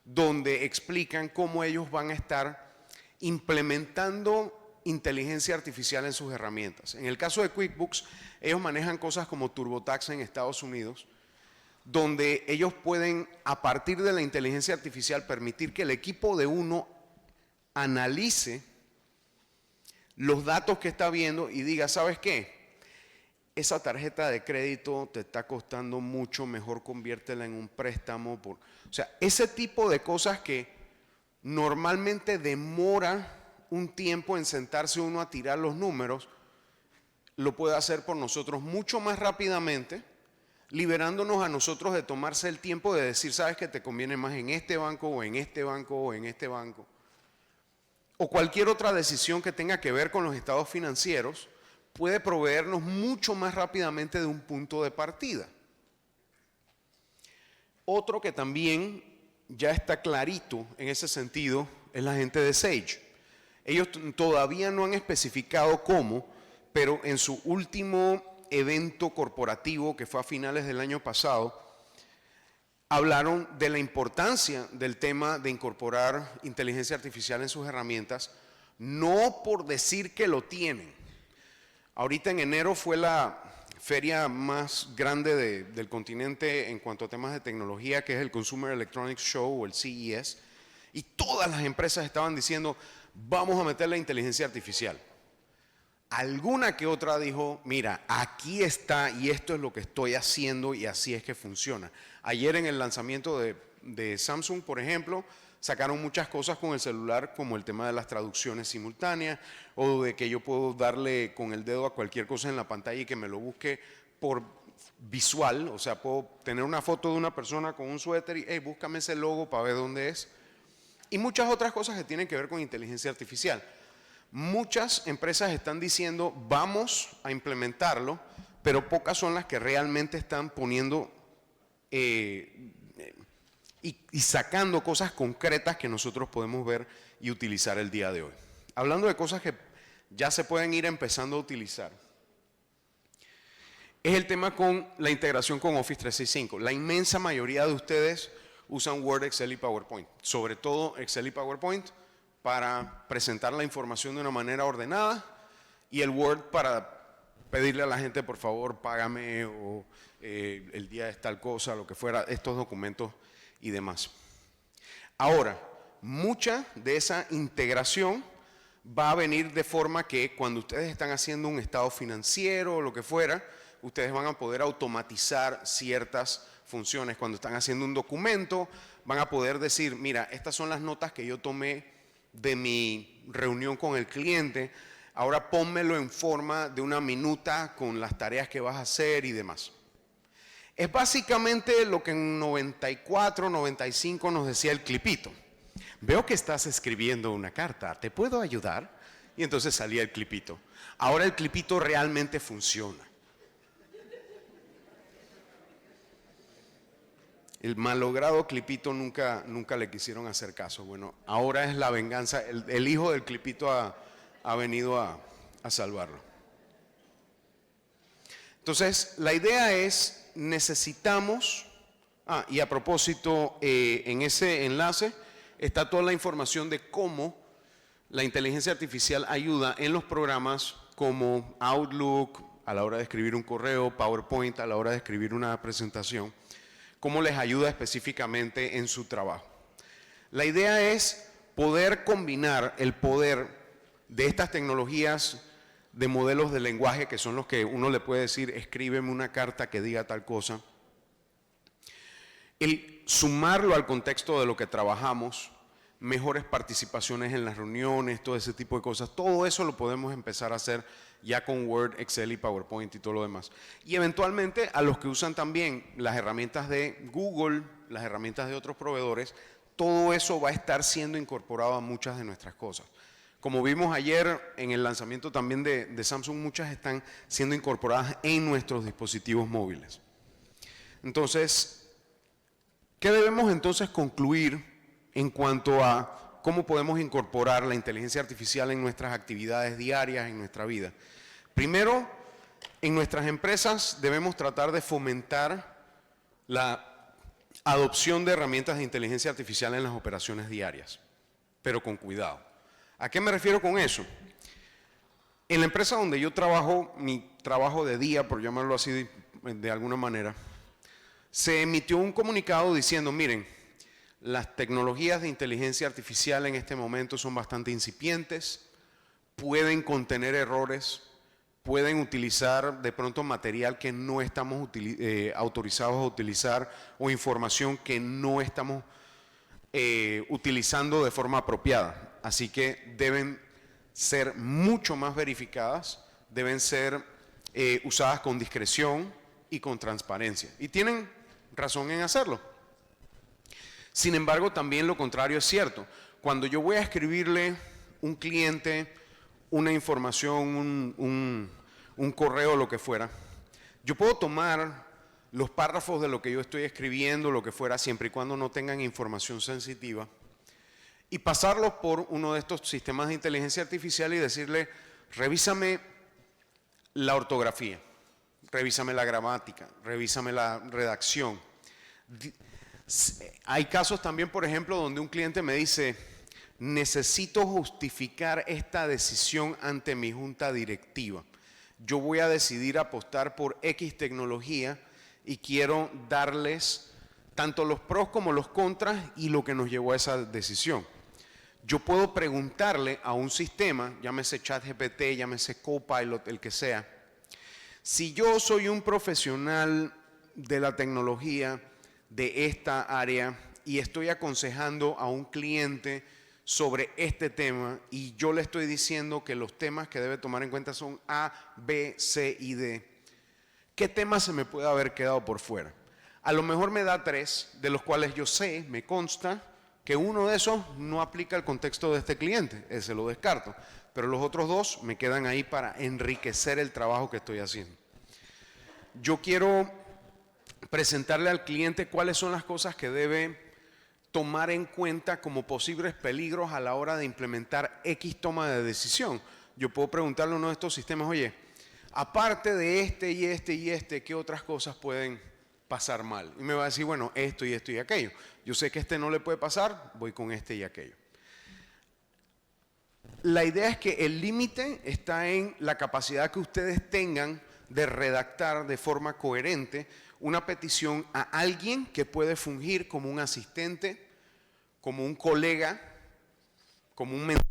donde explican cómo ellos van a estar implementando inteligencia artificial en sus herramientas. En el caso de QuickBooks, ellos manejan cosas como TurboTax en Estados Unidos, donde ellos pueden, a partir de la inteligencia artificial, permitir que el equipo de uno analice los datos que está viendo y diga, ¿sabes qué? Esa tarjeta de crédito te está costando mucho, mejor conviértela en un préstamo. O sea, ese tipo de cosas que normalmente demora un tiempo en sentarse uno a tirar los números, lo puede hacer por nosotros mucho más rápidamente, liberándonos a nosotros de tomarse el tiempo de decir, sabes que te conviene más en este banco o en este banco o en este banco. O cualquier otra decisión que tenga que ver con los estados financieros, puede proveernos mucho más rápidamente de un punto de partida. Otro que también ya está clarito en ese sentido es la gente de Sage. Ellos todavía no han especificado cómo, pero en su último evento corporativo, que fue a finales del año pasado, hablaron de la importancia del tema de incorporar inteligencia artificial en sus herramientas, no por decir que lo tienen. Ahorita en enero fue la feria más grande del continente en cuanto a temas de tecnología, que es el Consumer Electronics Show o el CES, y todas las empresas estaban diciendo, vamos a meter la inteligencia artificial. Alguna que otra dijo, mira, aquí está y esto es lo que estoy haciendo y así es que funciona. Ayer en el lanzamiento de Samsung, por ejemplo, sacaron muchas cosas con el celular, como el tema de las traducciones simultáneas, o de que yo puedo darle con el dedo a cualquier cosa en la pantalla y que me lo busque por visual, o sea, puedo tener una foto de una persona con un suéter y, hey, búscame ese logo para ver dónde es. Y muchas otras cosas que tienen que ver con inteligencia artificial. Muchas empresas están diciendo, vamos a implementarlo, pero pocas son las que realmente están poniendo y sacando cosas concretas que nosotros podemos ver y utilizar el día de hoy. Hablando de cosas que ya se pueden ir empezando a utilizar, es el tema con la integración con Office 365. La inmensa mayoría de ustedes usan Word, Excel y PowerPoint, sobre todo Excel y PowerPoint para presentar la información de una manera ordenada y el Word para pedirle a la gente, por favor, págame o el día es tal cosa, lo que fuera, estos documentos y demás. Ahora, mucha de esa integración va a venir de forma que cuando ustedes están haciendo un estado financiero o lo que fuera, ustedes van a poder automatizar ciertas funciones. Cuando están haciendo un documento, van a poder decir, mira, estas son las notas que yo tomé de mi reunión con el cliente, ahora pónmelo en forma de una minuta con las tareas que vas a hacer y demás. Es básicamente lo que en 94, 95 nos decía el Clipito. Veo que estás escribiendo una carta, ¿te puedo ayudar? Y entonces salía el Clipito. Ahora el Clipito realmente funciona. El malogrado Clipito nunca le quisieron hacer caso. Bueno, ahora es la venganza. El hijo del Clipito ha venido a salvarlo. Entonces, la idea es, necesitamos, y a propósito, en ese enlace está toda la información de cómo la inteligencia artificial ayuda en los programas como Outlook, a la hora de escribir un correo, PowerPoint, a la hora de escribir una presentación, cómo les ayuda específicamente en su trabajo. La idea es poder combinar el poder de estas tecnologías de modelos de lenguaje, que son los que uno le puede decir, escríbeme una carta que diga tal cosa, el sumarlo al contexto de lo que trabajamos, mejores participaciones en las reuniones, todo ese tipo de cosas, todo eso lo podemos empezar a hacer ya con Word, Excel y PowerPoint y todo lo demás. Y eventualmente a los que usan también las herramientas de Google, las herramientas de otros proveedores, todo eso va a estar siendo incorporado a muchas de nuestras cosas. Como vimos ayer en el lanzamiento también de Samsung, muchas están siendo incorporadas en nuestros dispositivos móviles. Entonces, ¿qué debemos entonces concluir en cuanto a cómo podemos incorporar la inteligencia artificial en nuestras actividades diarias, en nuestra vida? Primero, en nuestras empresas debemos tratar de fomentar la adopción de herramientas de inteligencia artificial en las operaciones diarias, pero con cuidado. ¿A qué me refiero con eso? En la empresa donde yo trabajo, mi trabajo de día, por llamarlo así de alguna manera, se emitió un comunicado diciendo, miren, las tecnologías de inteligencia artificial en este momento son bastante incipientes, pueden contener errores, pueden utilizar de pronto material que no estamos autorizados a utilizar o información que no estamos utilizando de forma apropiada. Así que deben ser mucho más verificadas, deben ser usadas con discreción y con transparencia. Y tienen razón en hacerlo. Sin embargo, también lo contrario es cierto. Cuando yo voy a escribirle un cliente una información, un correo, lo que fuera, yo puedo tomar los párrafos de lo que yo estoy escribiendo, lo que fuera, siempre y cuando no tengan información sensitiva, y pasarlos por uno de estos sistemas de inteligencia artificial y decirle, revísame la ortografía, revísame la gramática, revísame la redacción. Hay casos también, por ejemplo, donde un cliente me dice, necesito justificar esta decisión ante mi junta directiva. Yo voy a decidir apostar por X tecnología y quiero darles tanto los pros como los contras y lo que nos llevó a esa decisión. Yo puedo preguntarle a un sistema, llámese ChatGPT, llámese Copilot, el que sea, si yo soy un profesional de la tecnología de esta área y estoy aconsejando a un cliente sobre este tema y yo le estoy diciendo que los temas que debe tomar en cuenta son A, B, C y D, ¿qué temas se me puede haber quedado por fuera? A lo mejor me da 3, de los cuales yo sé, me consta, que uno de esos no aplica al contexto de este cliente, ese lo descarto, pero los otros 2 me quedan ahí para enriquecer el trabajo que estoy haciendo. Yo quiero presentarle al cliente cuáles son las cosas que debe tomar en cuenta como posibles peligros a la hora de implementar X toma de decisión. Yo puedo preguntarle a uno de estos sistemas, oye, aparte de este y este y este, ¿qué otras cosas pueden pasar mal? Y me va a decir, bueno, esto y esto y aquello. Yo sé que este no le puede pasar, voy con este y aquello. La idea es que el límite está en la capacidad que ustedes tengan de redactar de forma coherente una petición a alguien que puede fungir como un asistente, como un colega, como un mentor.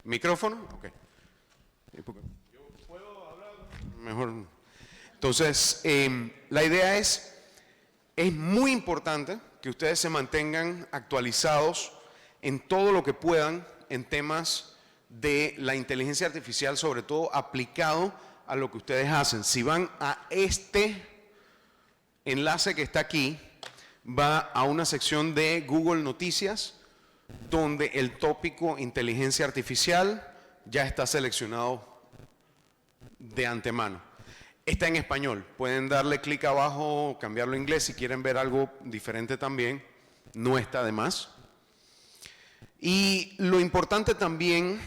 ¿Micrófono? Ok. ¿Yo puedo hablar? Mejor. Entonces, la idea es muy importante que ustedes se mantengan actualizados en todo lo que puedan en temas de la inteligencia artificial, sobre todo aplicado a lo que ustedes hacen. Si van a este enlace que está aquí, va a una sección de Google Noticias, donde el tópico inteligencia artificial ya está seleccionado de antemano. Está en español, pueden darle clic abajo, cambiarlo a inglés si quieren ver algo diferente también, no está de más. Y lo importante también,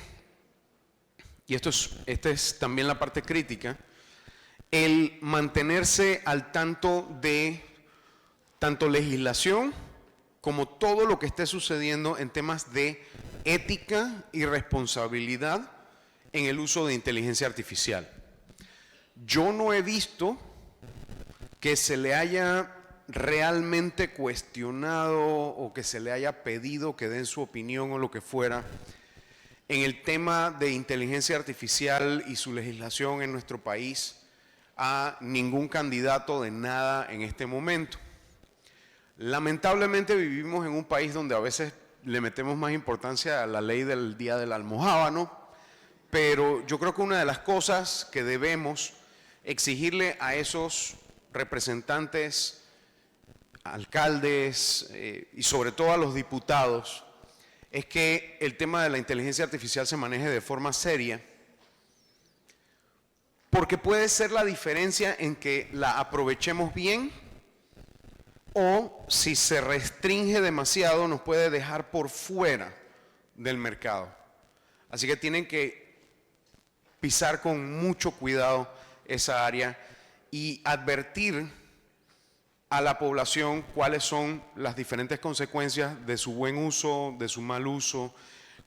y esta es también la parte crítica, el mantenerse al tanto de tanto legislación como todo lo que esté sucediendo en temas de ética y responsabilidad en el uso de inteligencia artificial. Yo no he visto que se le haya realmente cuestionado o que se le haya pedido que den su opinión o lo que fuera en el tema de inteligencia artificial y su legislación en nuestro país a ningún candidato de nada en este momento. Lamentablemente vivimos en un país donde a veces le metemos más importancia a la ley del día del almojábano, pero yo creo que una de las cosas que debemos exigirle a esos representantes, alcaldes y sobre todo a los diputados es que el tema de la inteligencia artificial se maneje de forma seria, porque puede ser la diferencia en que la aprovechemos bien o si se restringe demasiado nos puede dejar por fuera del mercado. Así que tienen que pisar con mucho cuidado esa área y advertir a la población cuáles son las diferentes consecuencias de su buen uso, de su mal uso,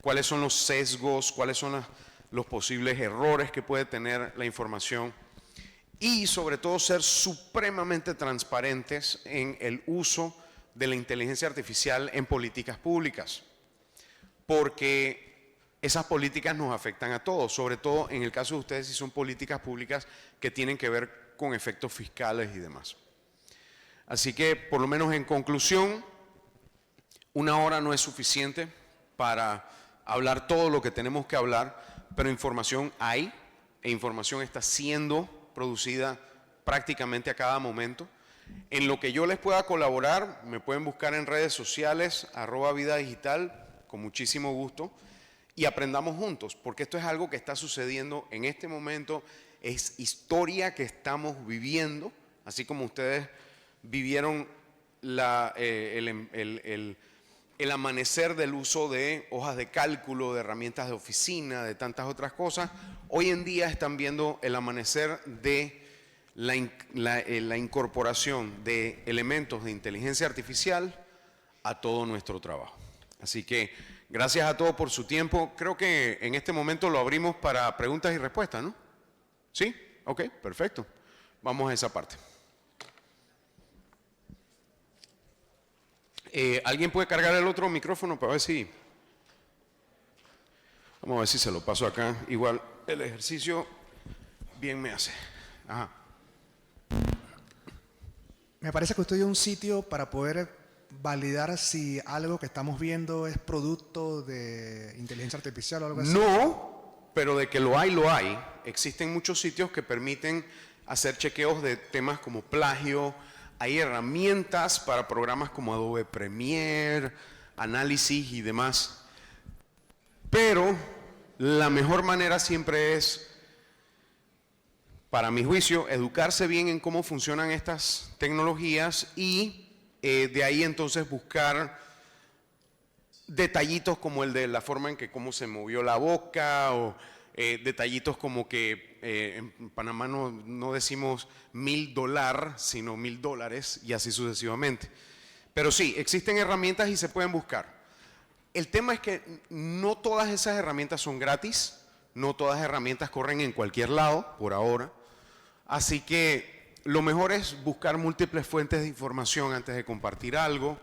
cuáles son los sesgos, cuáles son los posibles errores que puede tener la información y sobre todo ser supremamente transparentes en el uso de la inteligencia artificial en políticas públicas, porque esas políticas nos afectan a todos, sobre todo en el caso de ustedes si son políticas públicas que tienen que ver con efectos fiscales y demás. Así que, por lo menos en conclusión, 1 hora no es suficiente para hablar todo lo que tenemos que hablar, pero información hay e información está siendo producida prácticamente a cada momento. En lo que yo les pueda colaborar, me pueden buscar en redes sociales, @vidadigital, con muchísimo gusto, y aprendamos juntos, porque esto es algo que está sucediendo en este momento, es historia que estamos viviendo, así como ustedes vivieron el amanecer del uso de hojas de cálculo, de herramientas de oficina, de tantas otras cosas. Hoy en día están viendo el amanecer de la incorporación de elementos de inteligencia artificial a todo nuestro trabajo. Así que gracias a todos por su tiempo. Creo que en este momento lo abrimos para preguntas y respuestas, ¿no? ¿Sí? Ok, perfecto. Vamos a esa parte. ¿Alguien puede cargar el otro micrófono para ver si... Vamos a ver si se lo paso acá. Igual el ejercicio bien me hace. Ajá.
Me parece que usted dio un sitio para poder validar si algo que estamos viendo es producto de inteligencia artificial o algo así.
No, pero de que lo hay, lo hay. Existen muchos sitios que permiten hacer chequeos de temas como plagio. Hay herramientas para programas como Adobe Premiere, análisis y demás. Pero la mejor manera siempre es, para mi juicio, educarse bien en cómo funcionan estas tecnologías y de ahí entonces buscar detallitos como el de la forma en que cómo se movió la boca o detallitos como que en Panamá no decimos $1000, sino $1000 y así sucesivamente. Pero sí, existen herramientas y se pueden buscar. El tema es que no todas esas herramientas son gratis, no todas las herramientas corren en cualquier lado por ahora. Así que lo mejor es buscar múltiples fuentes de información antes de compartir algo.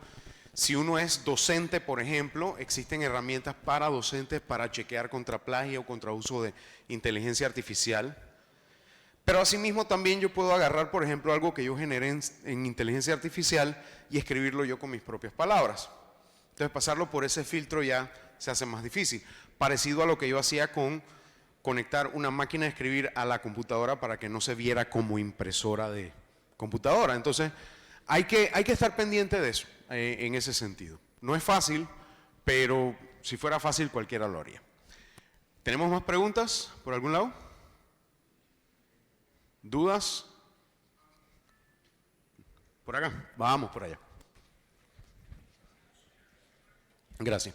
Si uno es docente, por ejemplo, existen herramientas para docentes para chequear contra plagio o contra uso de inteligencia artificial. Pero asimismo también yo puedo agarrar, por ejemplo, algo que yo generé en inteligencia artificial y escribirlo yo con mis propias palabras. Entonces pasarlo por ese filtro ya se hace más difícil. Parecido a lo que yo hacía con conectar una máquina de escribir a la computadora para que no se viera como impresora de computadora. Entonces hay que estar pendiente de eso. En ese sentido. No es fácil, pero si fuera fácil cualquiera lo haría. ¿Tenemos más preguntas por algún lado? ¿Dudas? Por acá, vamos por allá. Gracias.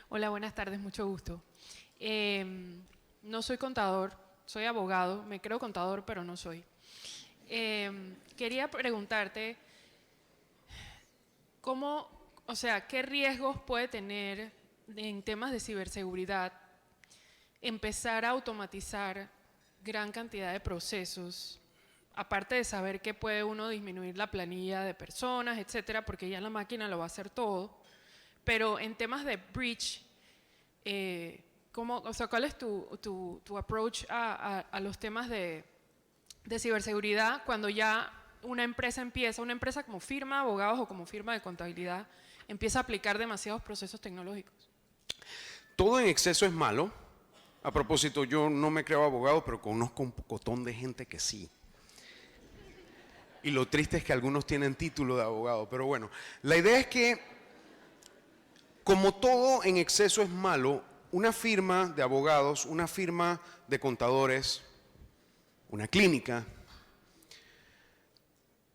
Hola, buenas tardes, mucho gusto. No soy contador, soy abogado, me creo contador, pero no soy. Quería preguntarte, ¿qué riesgos puede tener en temas de ciberseguridad empezar a automatizar gran cantidad de procesos, aparte de saber que puede uno disminuir la planilla de personas, etcétera, porque ya la máquina lo va a hacer todo, pero en temas de breach, ¿cuál es tu approach a los temas de ciberseguridad cuando ya una empresa como firma de abogados o como firma de contabilidad, empieza a aplicar demasiados procesos tecnológicos?
Todo en exceso es malo. A propósito, yo no me creo abogado, pero conozco un pocotón de gente que sí. Y lo triste es que algunos tienen título de abogado. Pero bueno, la idea es que, como todo en exceso es malo, una firma de abogados, una firma de contadores, una clínica,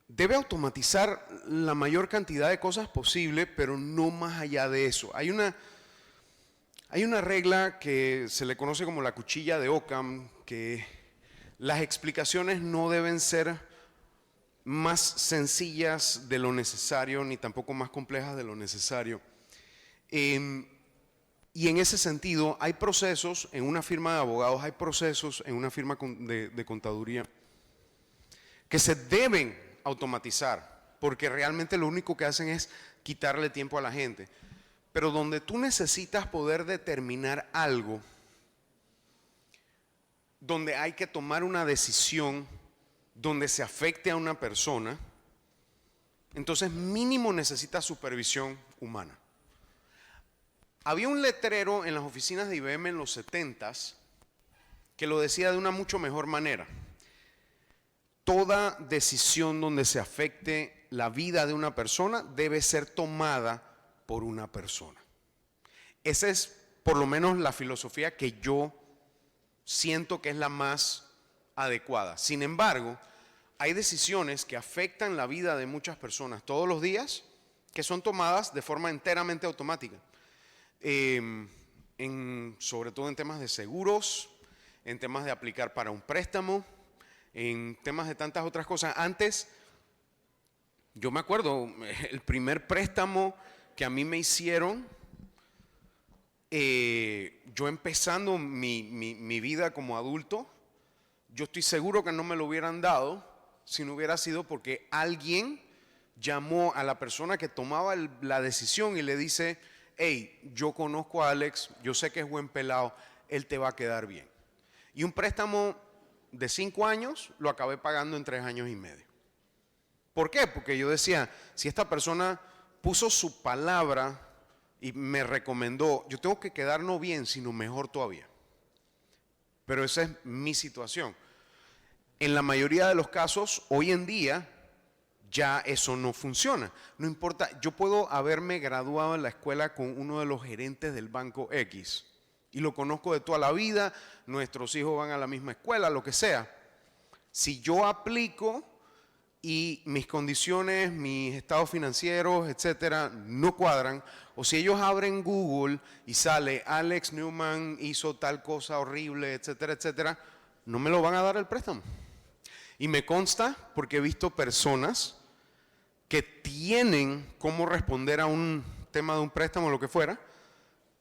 debe automatizar la mayor cantidad de cosas posible, pero no más allá de eso. Hay una regla que se le conoce como la cuchilla de Occam, que las explicaciones no deben ser más sencillas de lo necesario, ni tampoco más complejas de lo necesario. Y en ese sentido, hay procesos en una firma de abogados, hay procesos en una firma de contaduría que se deben automatizar, porque realmente lo único que hacen es quitarle tiempo a la gente. Pero donde tú necesitas poder determinar algo, donde hay que tomar una decisión, donde se afecte a una persona, entonces mínimo necesitas supervisión humana. Había un letrero en las oficinas de IBM en los 70s que lo decía de una mucho mejor manera. Toda decisión donde se afecte la vida de una persona debe ser tomada por una persona. Esa es por lo menos la filosofía que yo siento que es la más adecuada. Sin embargo, hay decisiones que afectan la vida de muchas personas todos los días que son tomadas de forma enteramente automática. Sobre todo en temas de seguros, en temas de aplicar para un préstamo, en temas de tantas otras cosas. Antes, yo me acuerdo, el primer préstamo que a mí me hicieron, yo empezando mi vida como adulto, yo estoy seguro que no me lo hubieran dado si no hubiera sido porque alguien llamó a la persona que tomaba la decisión y le dice: hey, yo conozco a Alex, yo sé que es buen pelado, él te va a quedar bien. Y un préstamo de 5 años lo acabé pagando en 3 años y medio. ¿Por qué? Porque yo decía, si esta persona puso su palabra y me recomendó, yo tengo que quedar no bien, sino mejor todavía. Pero esa es mi situación. En la mayoría de los casos, hoy en día, ya eso no funciona. No importa, yo puedo haberme graduado en la escuela con uno de los gerentes del banco X y lo conozco de toda la vida, nuestros hijos van a la misma escuela, lo que sea. Si yo aplico y mis condiciones, mis estados financieros, etcétera, no cuadran, o si ellos abren Google y sale Alex Newman hizo tal cosa horrible, etcétera, etcétera, no me lo van a dar el préstamo. Y me consta porque he visto personas que tienen cómo responder a un tema de un préstamo o lo que fuera,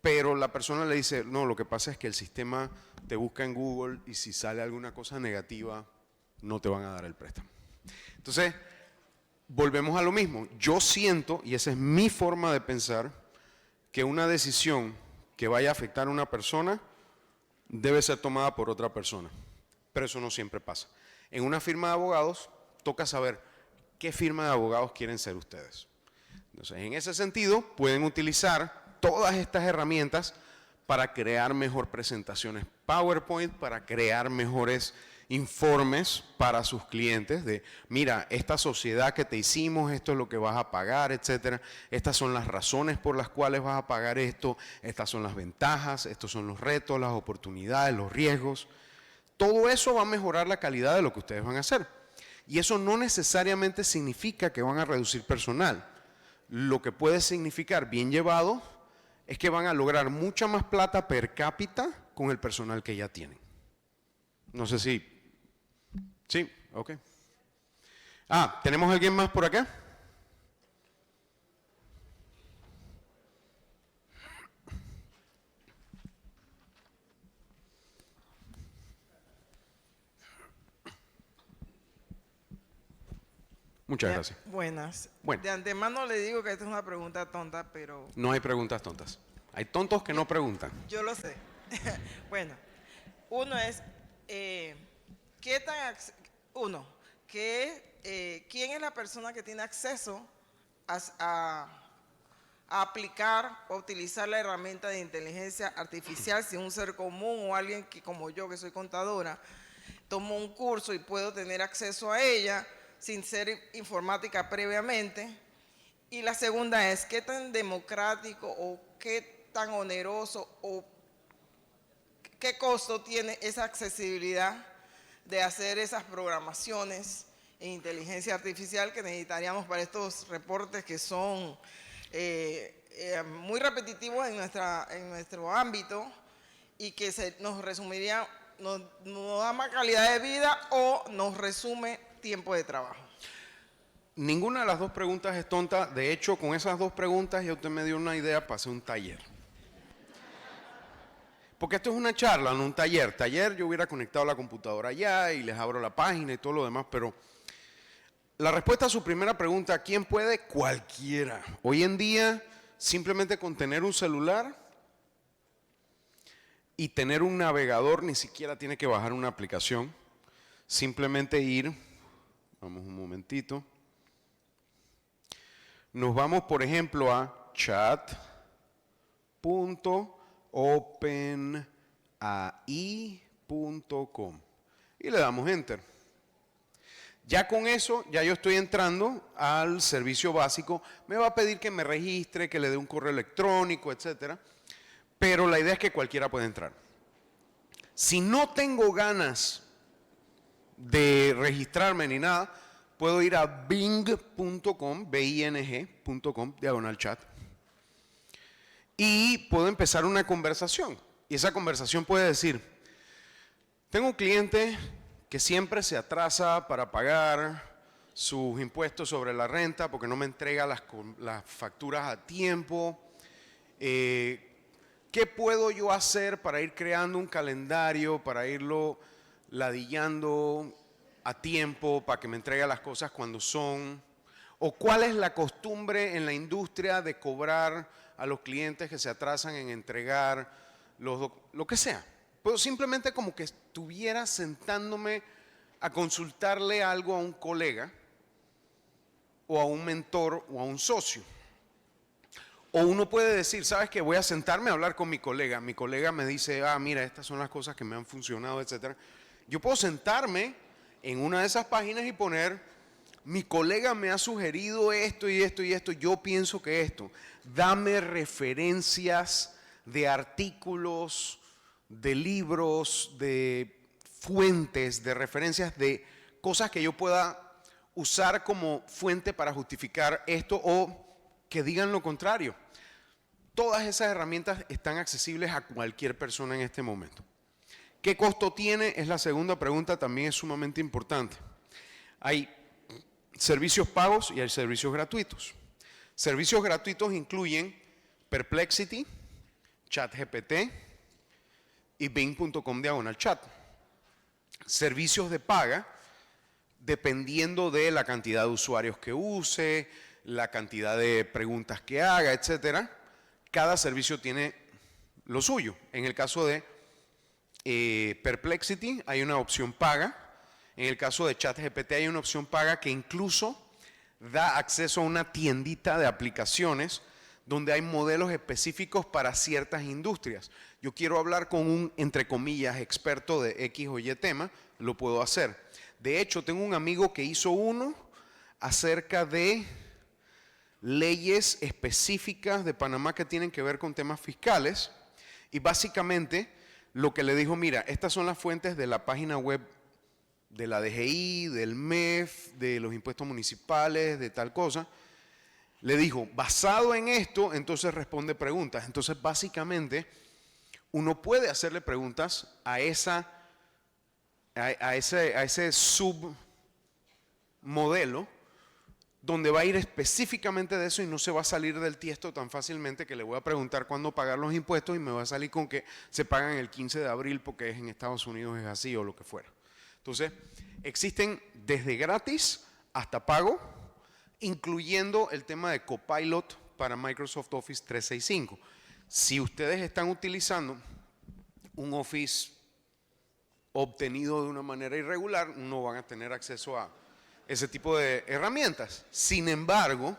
pero la persona le dice, no, lo que pasa es que el sistema te busca en Google y si sale alguna cosa negativa, no te van a dar el préstamo. Entonces, volvemos a lo mismo. Yo siento, y esa es mi forma de pensar, que una decisión que vaya a afectar a una persona debe ser tomada por otra persona. Pero eso no siempre pasa. En una firma de abogados, toca saber qué firma de abogados quieren ser ustedes. Entonces, en ese sentido, pueden utilizar todas estas herramientas para crear mejor presentaciones PowerPoint, para crear mejores informes para sus clientes de, mira, esta sociedad que te hicimos, esto es lo que vas a pagar, etcétera. Estas son las razones por las cuales vas a pagar esto, estas son las ventajas, estos son los retos, las oportunidades, los riesgos. Todo eso va a mejorar la calidad de lo que ustedes van a hacer. Y eso no necesariamente significa que van a reducir personal. Lo que puede significar, bien llevado, es que van a lograr mucha más plata per cápita con el personal que ya tienen. No sé si... Sí, ok. ¿Tenemos alguien más por acá? Muchas gracias.
Buenas.
Bueno.
De antemano le digo que esta es una pregunta tonta, pero
No hay preguntas tontas. Hay tontos que no preguntan.
yo lo sé. Bueno, uno es, ¿qué tan ¿quién es la persona que tiene acceso a aplicar o utilizar la herramienta de inteligencia artificial? Si es un ser común o alguien que, como yo, que soy contadora, tomo un curso y puedo tener acceso a ella sin ser informática previamente. Y la segunda es, ¿qué tan democrático o qué tan oneroso o qué costo tiene esa accesibilidad de hacer esas programaciones en inteligencia artificial que necesitaríamos para estos reportes que son muy repetitivos en nuestro ámbito y que nos resumiría, nos da más calidad de vida o nos resume tiempo de trabajo?
Ninguna de las dos preguntas es tonta. De hecho, con esas dos preguntas ya usted me dio una idea para hacer un taller. Porque esto es una charla, no un taller. Taller yo hubiera conectado la computadora allá y les abro la página y todo lo demás, pero la respuesta a su primera pregunta, ¿quién puede? Cualquiera. Hoy en día, simplemente con tener un celular y tener un navegador, ni siquiera tiene que bajar una aplicación. Simplemente ir, vamos un momentito, nos vamos por ejemplo a chat.openai.com y le damos enter. Ya con eso, ya yo estoy entrando al servicio básico. Me va a pedir que me registre, que le dé un correo electrónico, etcétera. Pero la idea es que cualquiera puede entrar. Si no tengo ganas de registrarme ni nada, puedo ir a bing.com, bing.com, /chat. Y puedo empezar una conversación. Y esa conversación puede decir, tengo un cliente que siempre se atrasa para pagar sus impuestos sobre la renta porque no me entrega las facturas a tiempo. ¿Qué puedo yo hacer para ir creando un calendario, para irlo ladillando a tiempo, para que me entregue las cosas cuando son? ¿O cuál es la costumbre en la industria de cobrar a los clientes que se atrasan en entregar lo que sea? Puedo simplemente como que estuviera sentándome a consultarle algo a un colega o a un mentor o a un socio. O uno puede decir, ¿sabes qué? Voy a sentarme a hablar con mi colega. Mi colega me dice, mira, estas son las cosas que me han funcionado, etcétera. Yo puedo sentarme en una de esas páginas y poner, mi colega me ha sugerido esto y esto y esto, yo pienso que esto. Dame referencias de artículos, de libros, de fuentes, de referencias, de cosas que yo pueda usar como fuente para justificar esto o que digan lo contrario. Todas esas herramientas están accesibles a cualquier persona en este momento. ¿Qué costo tiene? Es la segunda pregunta, también es sumamente importante. Hay servicios pagos y hay servicios gratuitos. Servicios gratuitos incluyen Perplexity, ChatGPT y Bing.com /chat. Servicios de paga, dependiendo de la cantidad de usuarios que use, la cantidad de preguntas que haga, etcétera. Cada servicio tiene lo suyo. En el caso de Perplexity hay una opción paga. En el caso de ChatGPT hay una opción paga que incluso da acceso a una tiendita de aplicaciones donde hay modelos específicos para ciertas industrias. Yo quiero hablar con un, entre comillas, experto de X o Y tema, lo puedo hacer. De hecho, tengo un amigo que hizo uno acerca de leyes específicas de Panamá que tienen que ver con temas fiscales y básicamente lo que le dijo, mira, estas son las fuentes de la página web de la DGI, del MEF, de los impuestos municipales, de tal cosa. Le dijo, basado en esto, entonces responde preguntas. Entonces, básicamente, uno puede hacerle preguntas a ese modelo donde va a ir específicamente de eso y no se va a salir del tiesto tan fácilmente que le voy a preguntar cuándo pagar los impuestos y me va a salir con que se pagan el 15 de abril porque en Estados Unidos es así o lo que fuera. Entonces, existen desde gratis hasta pago, incluyendo el tema de Copilot para Microsoft Office 365. Si ustedes están utilizando un Office obtenido de una manera irregular, no van a tener acceso a ese tipo de herramientas. Sin embargo,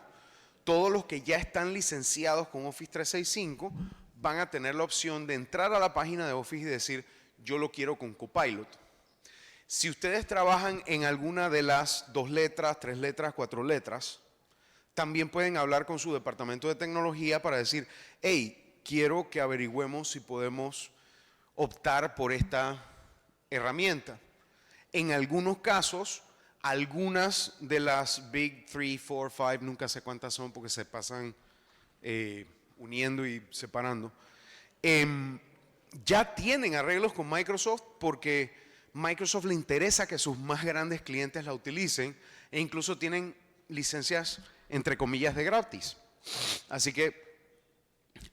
todos los que ya están licenciados con Office 365 van a tener la opción de entrar a la página de Office y decir, yo lo quiero con Copilot. Si ustedes trabajan en alguna de las 2 letras, 3 letras, 4 letras, también pueden hablar con su departamento de tecnología para decir, hey, quiero que averigüemos si podemos optar por esta herramienta. En algunos casos, algunas de las Big 3, 4, 5, nunca sé cuántas son porque se pasan uniendo y separando, ya tienen arreglos con Microsoft porque Microsoft le interesa que sus más grandes clientes la utilicen e incluso tienen licencias entre comillas de gratis. Así que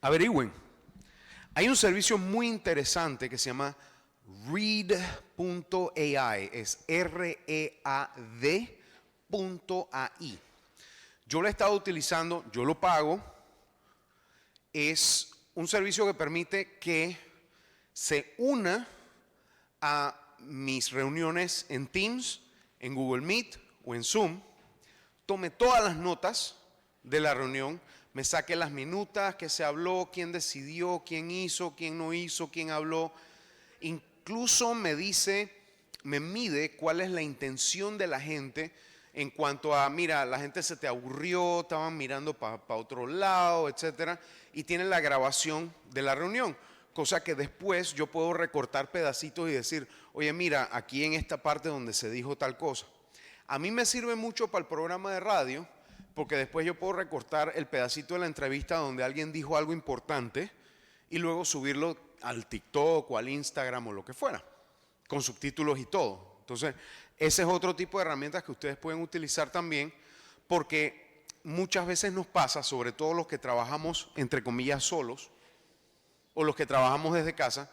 averigüen. Hay un servicio muy interesante que se llama Read.ai, es READ.ai. Yo lo he estado utilizando, yo lo pago. Es un servicio que permite que se una a mis reuniones en Teams, en Google Meet o en Zoom, tome todas las notas de la reunión, me saque las minutas, qué se habló, quién decidió, quién hizo, quién no hizo, quién habló. Incluso me dice, me mide cuál es la intención de la gente en cuanto a, mira, la gente se te aburrió, estaban mirando para otro lado, etcétera, y tiene la grabación de la reunión, cosa que después yo puedo recortar pedacitos y decir, oye, mira, aquí en esta parte donde se dijo tal cosa. A mí me sirve mucho para el programa de radio, porque después yo puedo recortar el pedacito de la entrevista donde alguien dijo algo importante y luego subirlo al TikTok o al Instagram o lo que fuera, con subtítulos y todo. Entonces, ese es otro tipo de herramientas que ustedes pueden utilizar también, porque muchas veces nos pasa, sobre todo los que trabajamos entre comillas solos o los que trabajamos desde casa,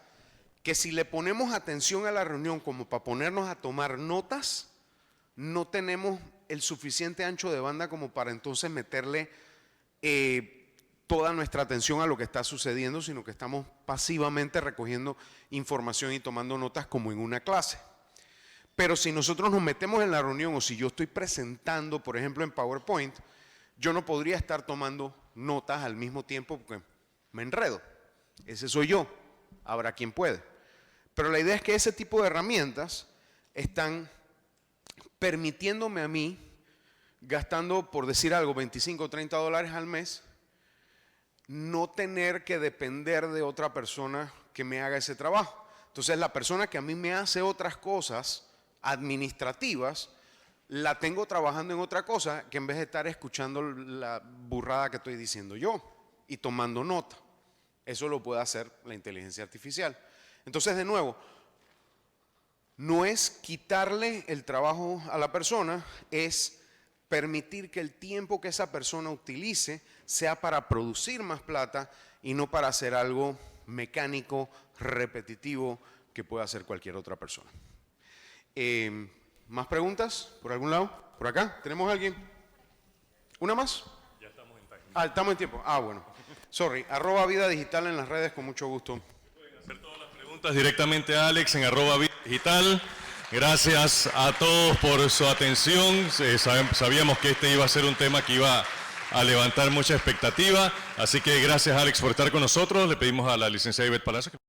que si le ponemos atención a la reunión como para ponernos a tomar notas, no tenemos el suficiente ancho de banda como para entonces meterle toda nuestra atención a lo que está sucediendo, sino que estamos pasivamente recogiendo información y tomando notas como en una clase. Pero si nosotros nos metemos en la reunión o si yo estoy presentando, por ejemplo, en PowerPoint, yo no podría estar tomando notas al mismo tiempo porque me enredo. Ese soy yo. Habrá quien puede. Pero la idea es que ese tipo de herramientas están permitiéndome a mí, gastando, por decir algo, 25 o 30 dólares al mes, no tener que depender de otra persona que me haga ese trabajo. Entonces, la persona que a mí me hace otras cosas administrativas, la tengo trabajando en otra cosa que en vez de estar escuchando la burrada que estoy diciendo yo y tomando nota. Eso lo puede hacer la inteligencia artificial. Entonces, de nuevo, no es quitarle el trabajo a la persona, es permitir que el tiempo que esa persona utilice sea para producir más plata y no para hacer algo mecánico, repetitivo, que pueda hacer cualquier otra persona. ¿Más preguntas? ¿Por algún lado? ¿Por acá? ¿Tenemos a alguien? ¿Una más?
Ya estamos en time.
Estamos en tiempo. Bueno. Sorry. @Vida Digital en las redes, con mucho gusto.
Pueden hacer todas las preguntas directamente a Alex en @Vida Digital. Gracias a todos por su atención. Sabíamos que este iba a ser un tema que iba a levantar mucha expectativa. Así que gracias, Alex, por estar con nosotros. Le pedimos a la licenciada Ivette Palacios.